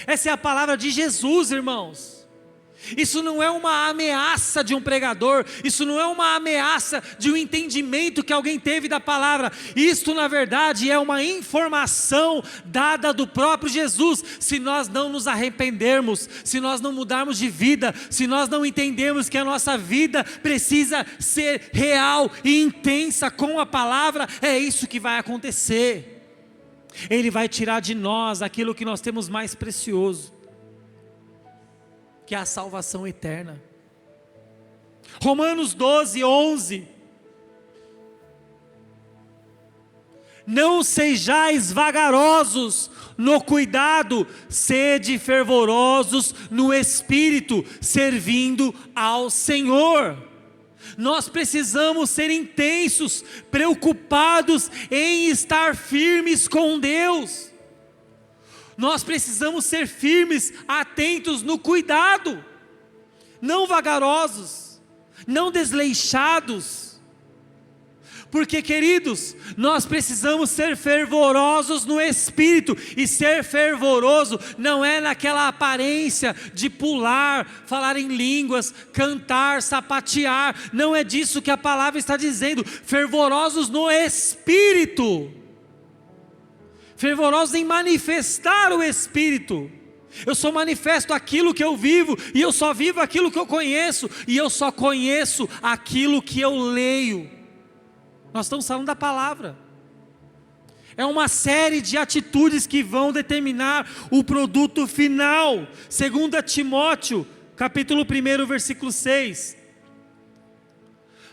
Essa é a palavra de Jesus, irmãos. Isso não é uma ameaça de um pregador, isso não é uma ameaça de um entendimento que alguém teve da palavra. Isto na verdade é uma informação dada do próprio Jesus. Se nós não nos arrependermos, se nós não mudarmos de vida, se nós não entendermos que a nossa vida precisa ser real e intensa com a palavra, é isso que vai acontecer. Ele vai tirar de nós aquilo que nós temos mais precioso, que é a salvação eterna. Romanos 12, 11. Não sejais vagarosos no cuidado, sede fervorosos no Espírito, servindo ao Senhor. Nós precisamos ser intensos, preocupados em estar firmes com Deus. Nós precisamos ser firmes, atentos no cuidado, não vagarosos, não desleixados, porque, queridos, nós precisamos ser fervorosos no Espírito, e ser fervoroso não é naquela aparência de pular, falar em línguas, cantar, sapatear, não é disso que a palavra está dizendo. Fervorosos no Espírito, fervorosos em manifestar o Espírito. Eu só manifesto aquilo que eu vivo, e eu só vivo aquilo que eu conheço, e eu só conheço aquilo que eu leio. Nós estamos falando da palavra. É uma série de atitudes que vão determinar o produto final. 2 Timóteo, capítulo 1, versículo 6.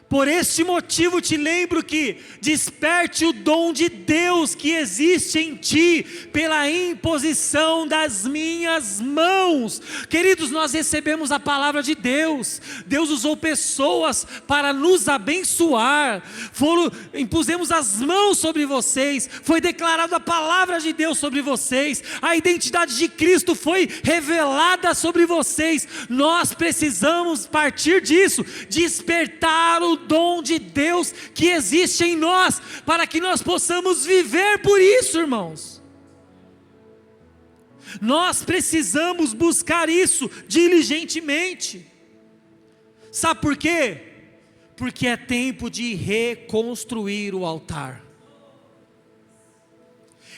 Por este motivo te lembro que desperte o dom de Deus que existe em ti, pela imposição das minhas mãos. Queridos, nós recebemos a palavra de Deus. Deus usou pessoas para nos abençoar. Impusemos as mãos sobre vocês. Foi declarada a palavra de Deus sobre vocês. A identidade de Cristo foi revelada sobre vocês. Nós precisamos partir disso, despertar o dom de Deus que existe em nós, para que nós possamos viver por isso, irmãos. Nós precisamos buscar isso diligentemente. Sabe por quê? Porque é tempo de reconstruir o altar.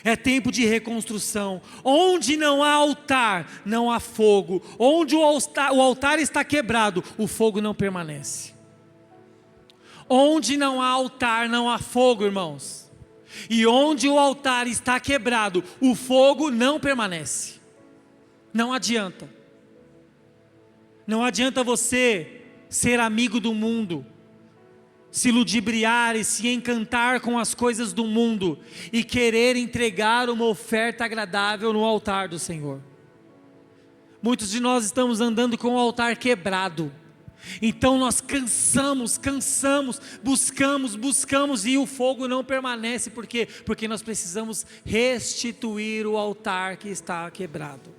É tempo de reconstrução. Onde não há altar, não há fogo. Onde o altar está quebrado, o fogo não permanece. Onde não há altar, não há fogo, irmãos. E onde o altar está quebrado, o fogo não permanece. Não adianta. Não adianta você ser amigo do mundo, se ludibriar e se encantar com as coisas do mundo e querer entregar uma oferta agradável no altar do Senhor. Muitos de nós estamos andando com o altar quebrado. Então nós cansamos, buscamos e o fogo não permanece. Por quê? Porque nós precisamos restituir o altar que está quebrado.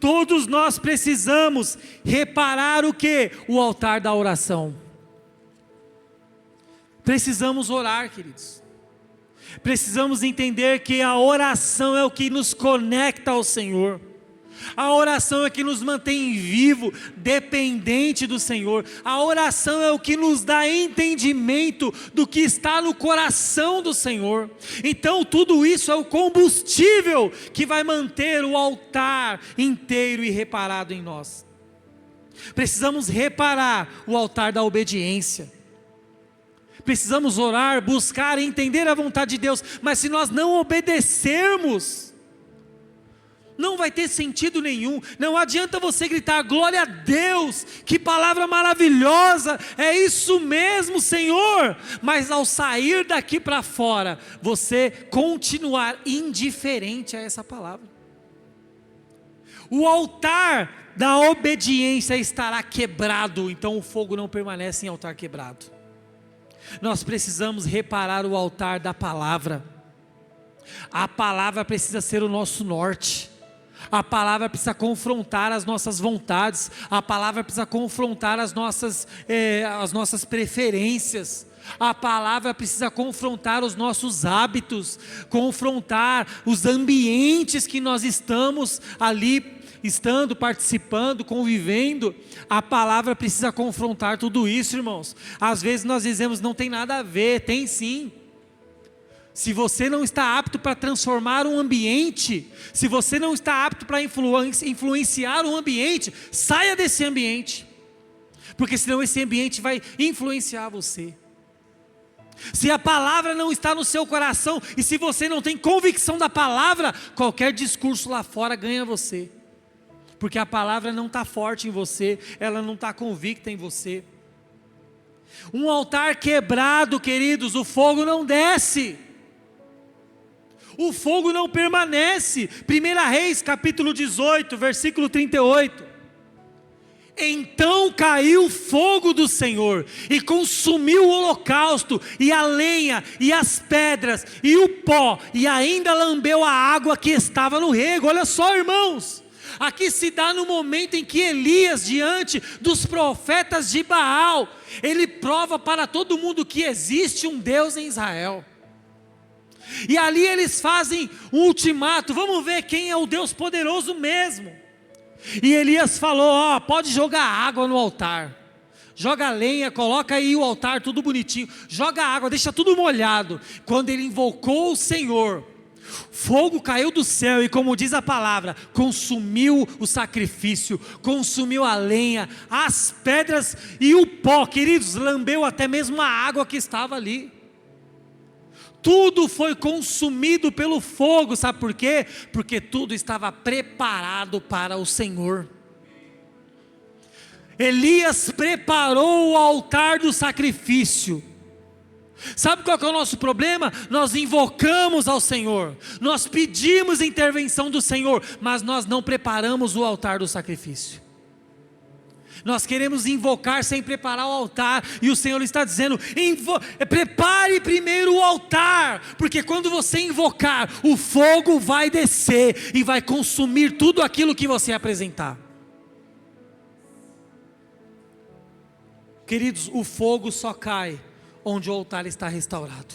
Todos nós precisamos reparar o quê? O altar da oração. Precisamos orar, queridos. Precisamos entender que a oração é o que nos conecta ao Senhor. A oração é que nos mantém vivo, dependente do Senhor. A oração é o que nos dá entendimento do que está no coração do Senhor. Então tudo isso é o combustível que vai manter o altar inteiro e reparado em nós. Precisamos reparar o altar da obediência. Precisamos orar, buscar, entender a vontade de Deus. Mas se nós não obedecermos, não vai ter sentido nenhum. Não adianta você gritar glória a Deus, que palavra maravilhosa, é isso mesmo, Senhor, mas ao sair daqui para fora, você continuar indiferente a essa palavra. O altar da obediência estará quebrado, então o fogo não permanece em altar quebrado. Nós precisamos reparar o altar da palavra. A palavra precisa ser o nosso norte. A palavra precisa confrontar as nossas vontades. A palavra precisa confrontar as nossas preferências. A palavra precisa confrontar os nossos hábitos, confrontar os ambientes que nós estamos ali, participando, convivendo. A palavra precisa confrontar tudo isso, irmãos. Às vezes nós dizemos, não tem nada a ver. Tem sim. Se você não está apto para transformar um ambiente, se você não está apto para influenciar um ambiente, saia desse ambiente, porque senão esse ambiente vai influenciar você. Se a palavra não está no seu coração, e se você não tem convicção da palavra, qualquer discurso lá fora ganha você, porque a palavra não está forte em você, ela não está convicta em você. Um altar quebrado, queridos, o fogo não desce. O fogo não permanece. 1 Reis capítulo 18, versículo 38. Então caiu fogo do Senhor, e consumiu o holocausto, e a lenha, e as pedras, e o pó, e ainda lambeu a água que estava no rego. Olha só, irmãos, aqui se dá no momento em que Elias, diante dos profetas de Baal, ele prova para todo mundo que existe um Deus em Israel. E ali eles fazem um ultimato, vamos ver quem é o Deus poderoso mesmo. E Elias falou, pode jogar água no altar, joga lenha, coloca aí o altar tudo bonitinho, joga água, deixa tudo molhado. Quando ele invocou o Senhor, fogo caiu do céu e, como diz a palavra, consumiu o sacrifício, consumiu a lenha, as pedras e o pó, queridos, lambeu até mesmo a água que estava ali. Tudo foi consumido pelo fogo, sabe por quê? Porque tudo estava preparado para o Senhor. Elias preparou o altar do sacrifício. Sabe qual que é o nosso problema? Nós invocamos ao Senhor, nós pedimos a intervenção do Senhor, mas nós não preparamos o altar do sacrifício. Nós queremos invocar sem preparar o altar, e o Senhor está dizendo, prepare primeiro o altar, porque quando você invocar, o fogo vai descer, e vai consumir tudo aquilo que você apresentar. Queridos, o fogo só cai onde o altar está restaurado.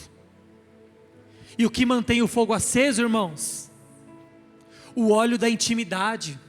E o que mantém o fogo aceso, irmãos? O óleo da intimidade.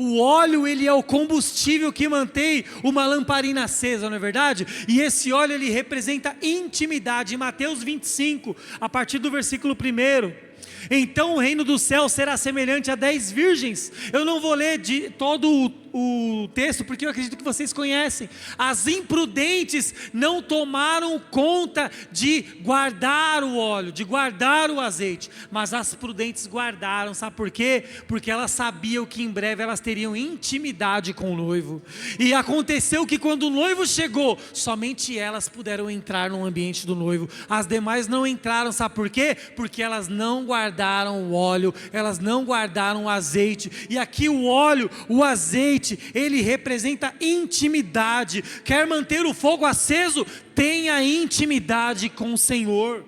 O óleo, ele é o combustível que mantém uma lamparina acesa, não é verdade? E esse óleo, ele representa intimidade. Em Mateus 25, a partir do versículo 1, então o reino do céu será semelhante a 10 virgens. Eu não vou ler todo o texto, porque eu acredito que vocês conhecem. As imprudentes não tomaram conta de guardar o óleo, de guardar o azeite, mas as prudentes guardaram. Sabe por quê? Porque elas sabiam que em breve elas teriam intimidade com o noivo. E aconteceu que quando o noivo chegou, somente elas puderam entrar no ambiente do noivo. As demais não entraram. Sabe por quê? Porque elas não guardaram o óleo, elas não guardaram o azeite. E aqui o óleo, o azeite, ele representa intimidade. Quer manter o fogo aceso? Tenha intimidade com o Senhor.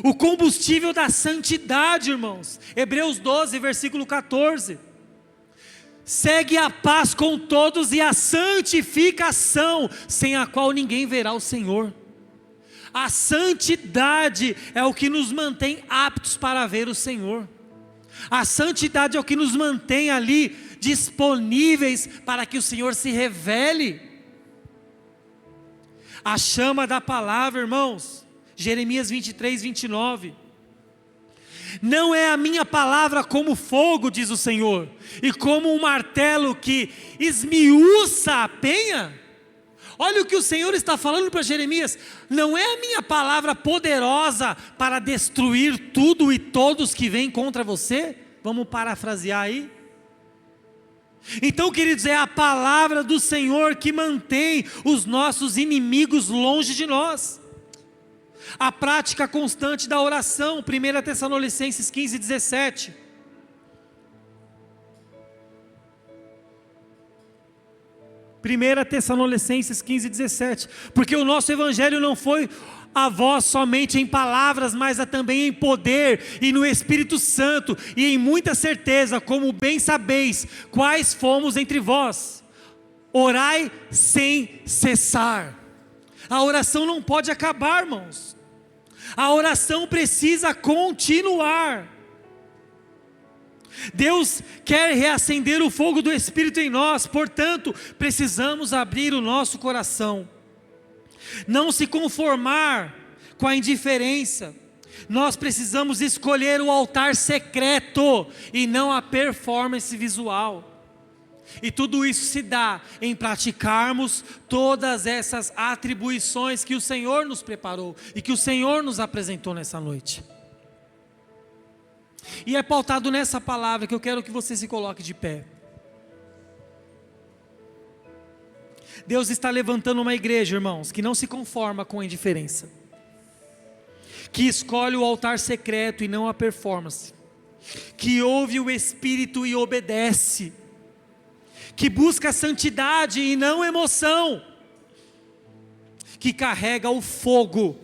O combustível da santidade, irmãos. Hebreus 12, versículo 14. Segue a paz com todos e a santificação, sem a qual ninguém verá o Senhor. A santidade é o que nos mantém aptos para ver o Senhor. A santidade é o que nos mantém ali disponíveis para que o Senhor se revele. A chama da palavra, irmãos, Jeremias 23, 29. Não é a minha palavra como fogo, diz o Senhor, e como um martelo que esmiuça a penha? Olha o que o Senhor está falando para Jeremias. Não é a minha palavra poderosa para destruir tudo e todos que vêm contra você? Vamos parafrasear aí. Então, queridos, é a palavra do Senhor que mantém os nossos inimigos longe de nós. A prática constante da oração, 1 Tessalonicenses 15, 17. Tessalonicenses 15, 17. Porque o nosso evangelho não foi a vós somente em palavras, mas também em poder e no Espírito Santo, e em muita certeza, como bem sabeis, quais fomos entre vós. Orai sem cessar. A oração não pode acabar, irmãos. A oração precisa continuar. Deus quer reacender o fogo do Espírito em nós, portanto, precisamos abrir o nosso coração. Não se conformar com a indiferença. Nós precisamos escolher o altar secreto e não a performance visual. E tudo isso se dá em praticarmos todas essas atribuições que o Senhor nos preparou e que o Senhor nos apresentou nessa noite. E é pautado nessa palavra que eu quero que você se coloque de pé. Deus está levantando uma igreja, irmãos, que não se conforma com a indiferença, que escolhe o altar secreto e não a performance, que ouve o Espírito e obedece, que busca santidade e não emoção, que carrega o fogo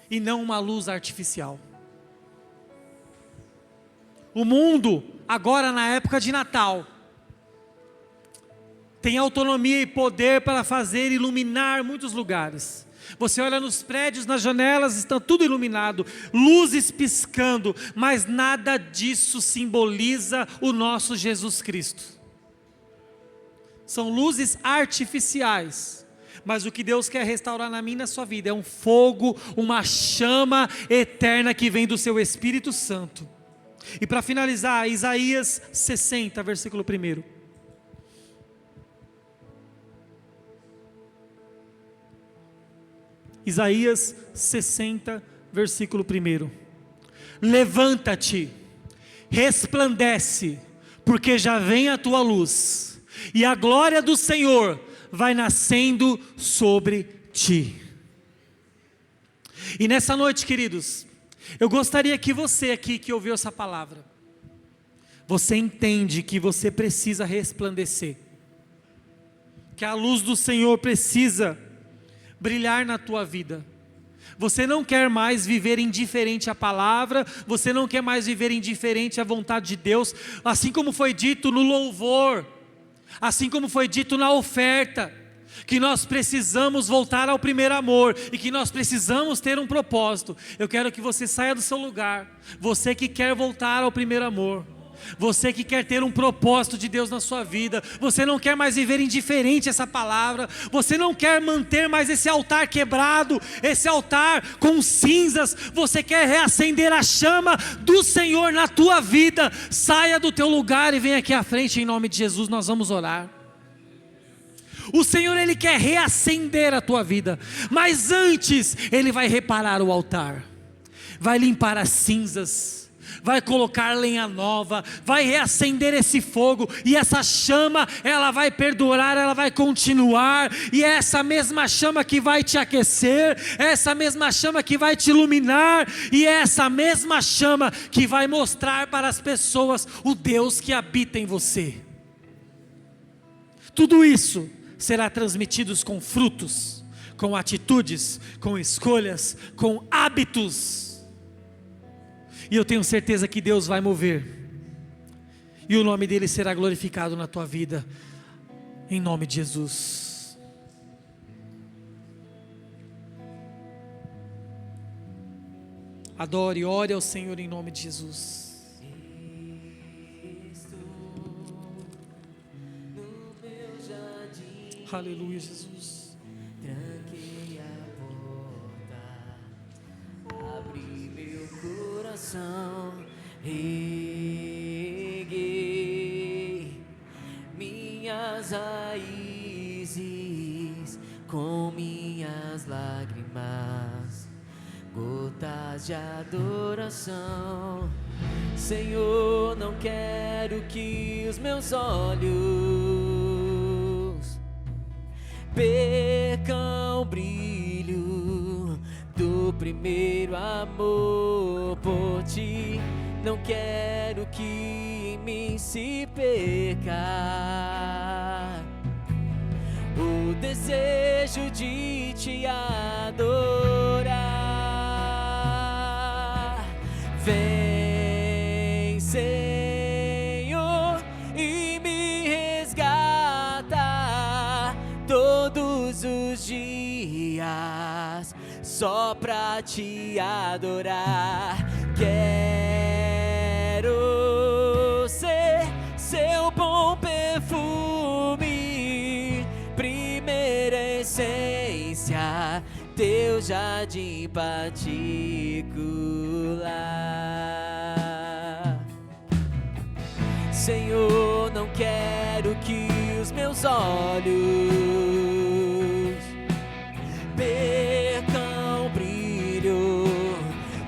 e não uma luz artificial. O mundo, agora na época de Natal, tem autonomia e poder para fazer iluminar muitos lugares. Você olha nos prédios, nas janelas, está tudo iluminado, luzes piscando, mas nada disso simboliza o nosso Jesus Cristo. São luzes artificiais, mas o que Deus quer restaurar na minha e na sua vida é um fogo, uma chama eterna que vem do seu Espírito Santo. E para finalizar, Isaías 60, versículo 1. Isaías 60, versículo 1. Levanta-te, resplandece, porque já vem a tua luz, e a glória do Senhor vai nascendo sobre ti. E nessa noite, queridos, eu gostaria que você aqui que ouviu essa palavra, você entende que você precisa resplandecer, que a luz do Senhor precisa brilhar na tua vida. Você não quer mais viver indiferente à palavra, você não quer mais viver indiferente à vontade de Deus, assim como foi dito no louvor, assim como foi dito na oferta, que nós precisamos voltar ao primeiro amor, e que nós precisamos ter um propósito. Eu quero que você saia do seu lugar, você que quer voltar ao primeiro amor, Você que quer ter um propósito de Deus na sua vida, você não quer mais viver indiferente a essa palavra, você não quer manter mais esse altar quebrado, esse altar com cinzas, você quer reacender a chama do Senhor na tua vida. Saia do teu lugar e venha aqui à frente em nome de Jesus, nós vamos orar. O Senhor, Ele quer reacender a tua vida, mas antes Ele vai reparar o altar, vai limpar as cinzas, vai colocar lenha nova, vai reacender esse fogo, e essa chama, ela vai perdurar, ela vai continuar, e é essa mesma chama que vai te aquecer, é essa mesma chama que vai te iluminar, e é essa mesma chama que vai mostrar para as pessoas o Deus que habita em você. Tudo isso será transmitido com frutos, com atitudes, com escolhas, com hábitos. E eu tenho certeza que Deus vai mover, e o nome dEle será glorificado na tua vida, em nome de Jesus. Adore, ore ao Senhor em nome de Jesus. Aleluia, Jesus. Tranquei a porta, abri meu coração, reguei minhas raízes com minhas lágrimas, gotas de adoração. Senhor, não quero que os meus olhos percam o brilho do primeiro amor por ti. Não quero que em mim se perca o desejo de te adorar. Vem, Senhor, e me resgata todos os dias, só pra te adorar. Quero ser seu bom perfume, primeira essência, teu jardim particular. Senhor, não quero que os meus olhos percam o brilho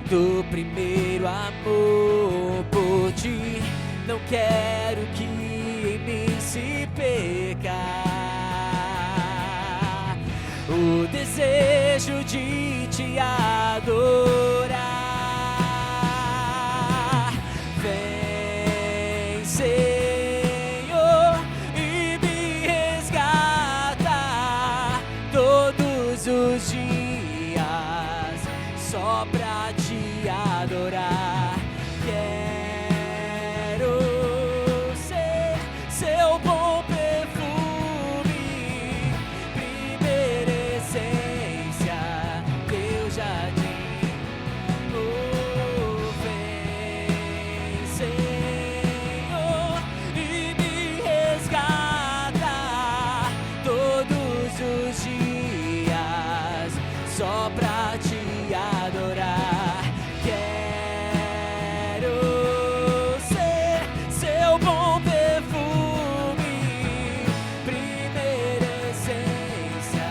do primeiro amor por ti. Não quero que em mim se perca o desejo de te adorar. Vem, Senhor, e me resgata todos os dias, só pra te adorar. Quero ser seu bom perfume, primeira essência, teu jardim. Oh, vem, Senhor, e me resgata todos os dias, só pra te adorar. Quero ser seu bom perfume, primeira essência,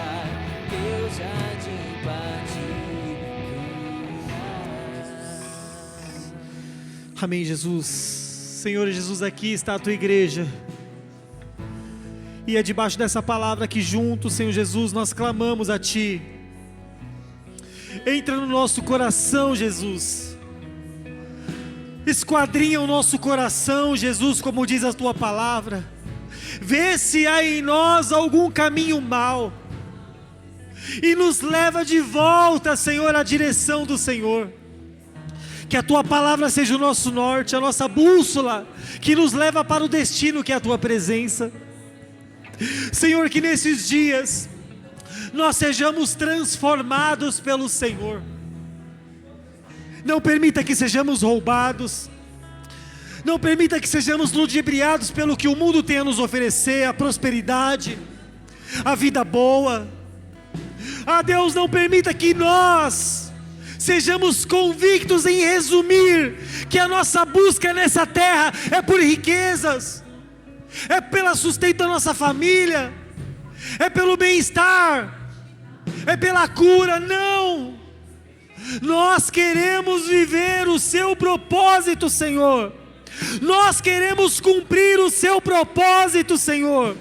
teu jardim particular. Amém, Jesus. Senhor Jesus, aqui está a tua igreja, e é debaixo dessa palavra que juntos, Senhor Jesus, nós clamamos a ti. Entra no nosso coração, Jesus, esquadrinha o nosso coração, Jesus, como diz a tua palavra. Vê se há em nós algum caminho mau, e nos leva de volta, Senhor, à direção do Senhor. Que a tua palavra seja o nosso norte, a nossa bússola, que nos leva para o destino que é a tua presença. Senhor, que nesses dias nós sejamos transformados pelo Senhor. Não permita que sejamos roubados, Não permita que sejamos ludibriados pelo que o mundo tem a nos oferecer, a prosperidade, a vida boa. Deus, não permita que nós sejamos convictos em resumir que a nossa busca nessa terra é por riquezas, é pelo sustento da nossa família, é pelo bem-estar, é pela cura. Não! Nós queremos viver o seu propósito, Senhor. Nós queremos cumprir o seu propósito, Senhor.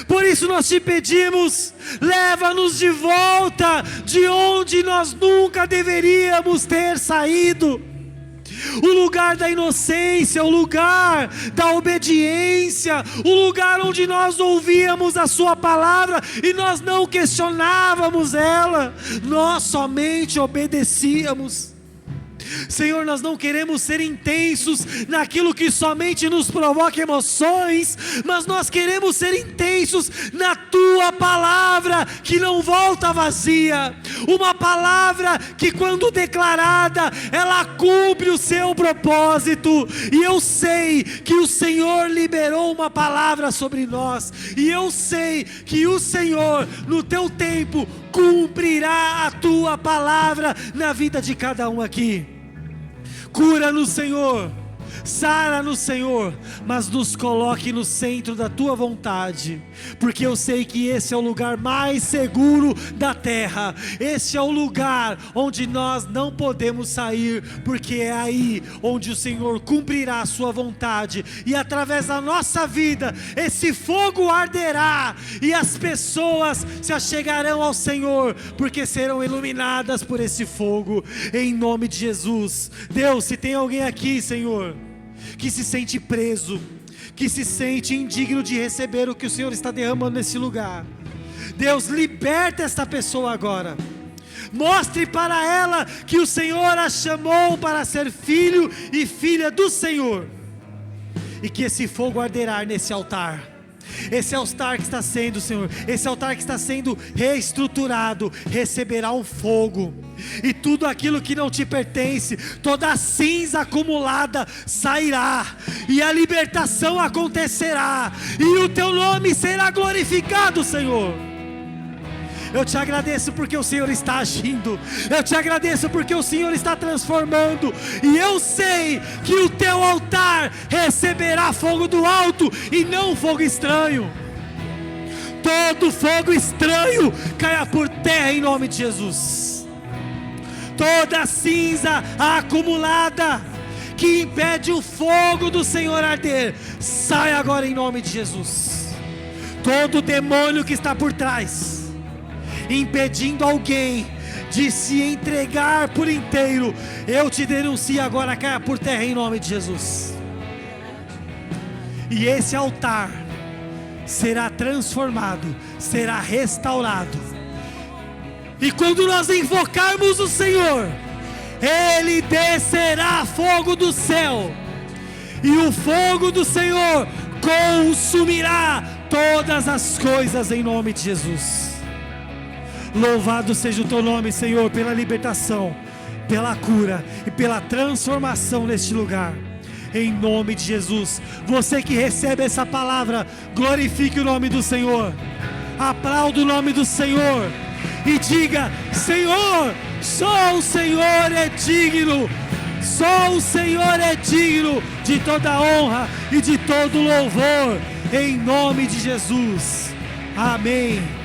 Por isso nós te pedimos, leva-nos de volta de onde nós nunca deveríamos ter saído. O lugar da inocência, o lugar da obediência, o lugar onde nós ouvíamos a sua palavra e nós não questionávamos ela, nós somente obedecíamos. Senhor, nós não queremos ser intensos naquilo que somente nos provoca emoções, mas nós queremos ser intensos na Tua palavra, que não volta vazia, uma palavra que quando declarada, ela cumpre o seu propósito. E eu sei que o Senhor liberou uma palavra sobre nós, e eu sei que o Senhor, no Teu tempo, cumprirá a Tua palavra na vida de cada um aqui. Cura-nos, Senhor, sara-nos, Senhor, mas nos coloque no centro da Tua vontade, porque eu sei que esse é o lugar mais seguro da terra, esse é o lugar onde nós não podemos sair, porque é aí onde o Senhor cumprirá a sua vontade, e através da nossa vida, esse fogo arderá, e as pessoas se achegarão ao Senhor, porque serão iluminadas por esse fogo, em nome de Jesus. Deus, se tem alguém aqui, Senhor, que se sente preso, que se sente indigno de receber o que o Senhor está derramando nesse lugar, Deus, liberta esta pessoa agora. Mostre para ela que o Senhor a chamou para ser filho e filha do Senhor, e que esse fogo arderá nesse altar. Esse altar que está sendo, Senhor, esse altar que está sendo reestruturado, receberá um fogo, e tudo aquilo que não te pertence, toda a cinza acumulada sairá, e a libertação acontecerá, e o Teu nome será glorificado, Senhor. Eu te agradeço porque o Senhor está agindo, eu te agradeço porque o Senhor está transformando, e eu sei que o Teu altar receberá fogo do alto e não fogo estranho. Todo fogo estranho caia por terra em nome de Jesus. Toda cinza acumulada que impede o fogo do Senhor arder, sai agora em nome de Jesus. Todo demônio que está por trás, impedindo alguém de se entregar por inteiro, eu te denuncio agora, caia por terra em nome de Jesus. E esse altar será transformado, será restaurado, e quando nós invocarmos o Senhor, Ele descerá fogo do céu, e o fogo do Senhor consumirá todas as coisas em nome de Jesus. Louvado seja o Teu nome, Senhor, pela libertação, pela cura e pela transformação neste lugar, em nome de Jesus. Você que recebe essa palavra, glorifique o nome do Senhor, aplauda o nome do Senhor e diga: Senhor, só o Senhor é digno, só o Senhor é digno de toda honra e de todo louvor, em nome de Jesus. Amém.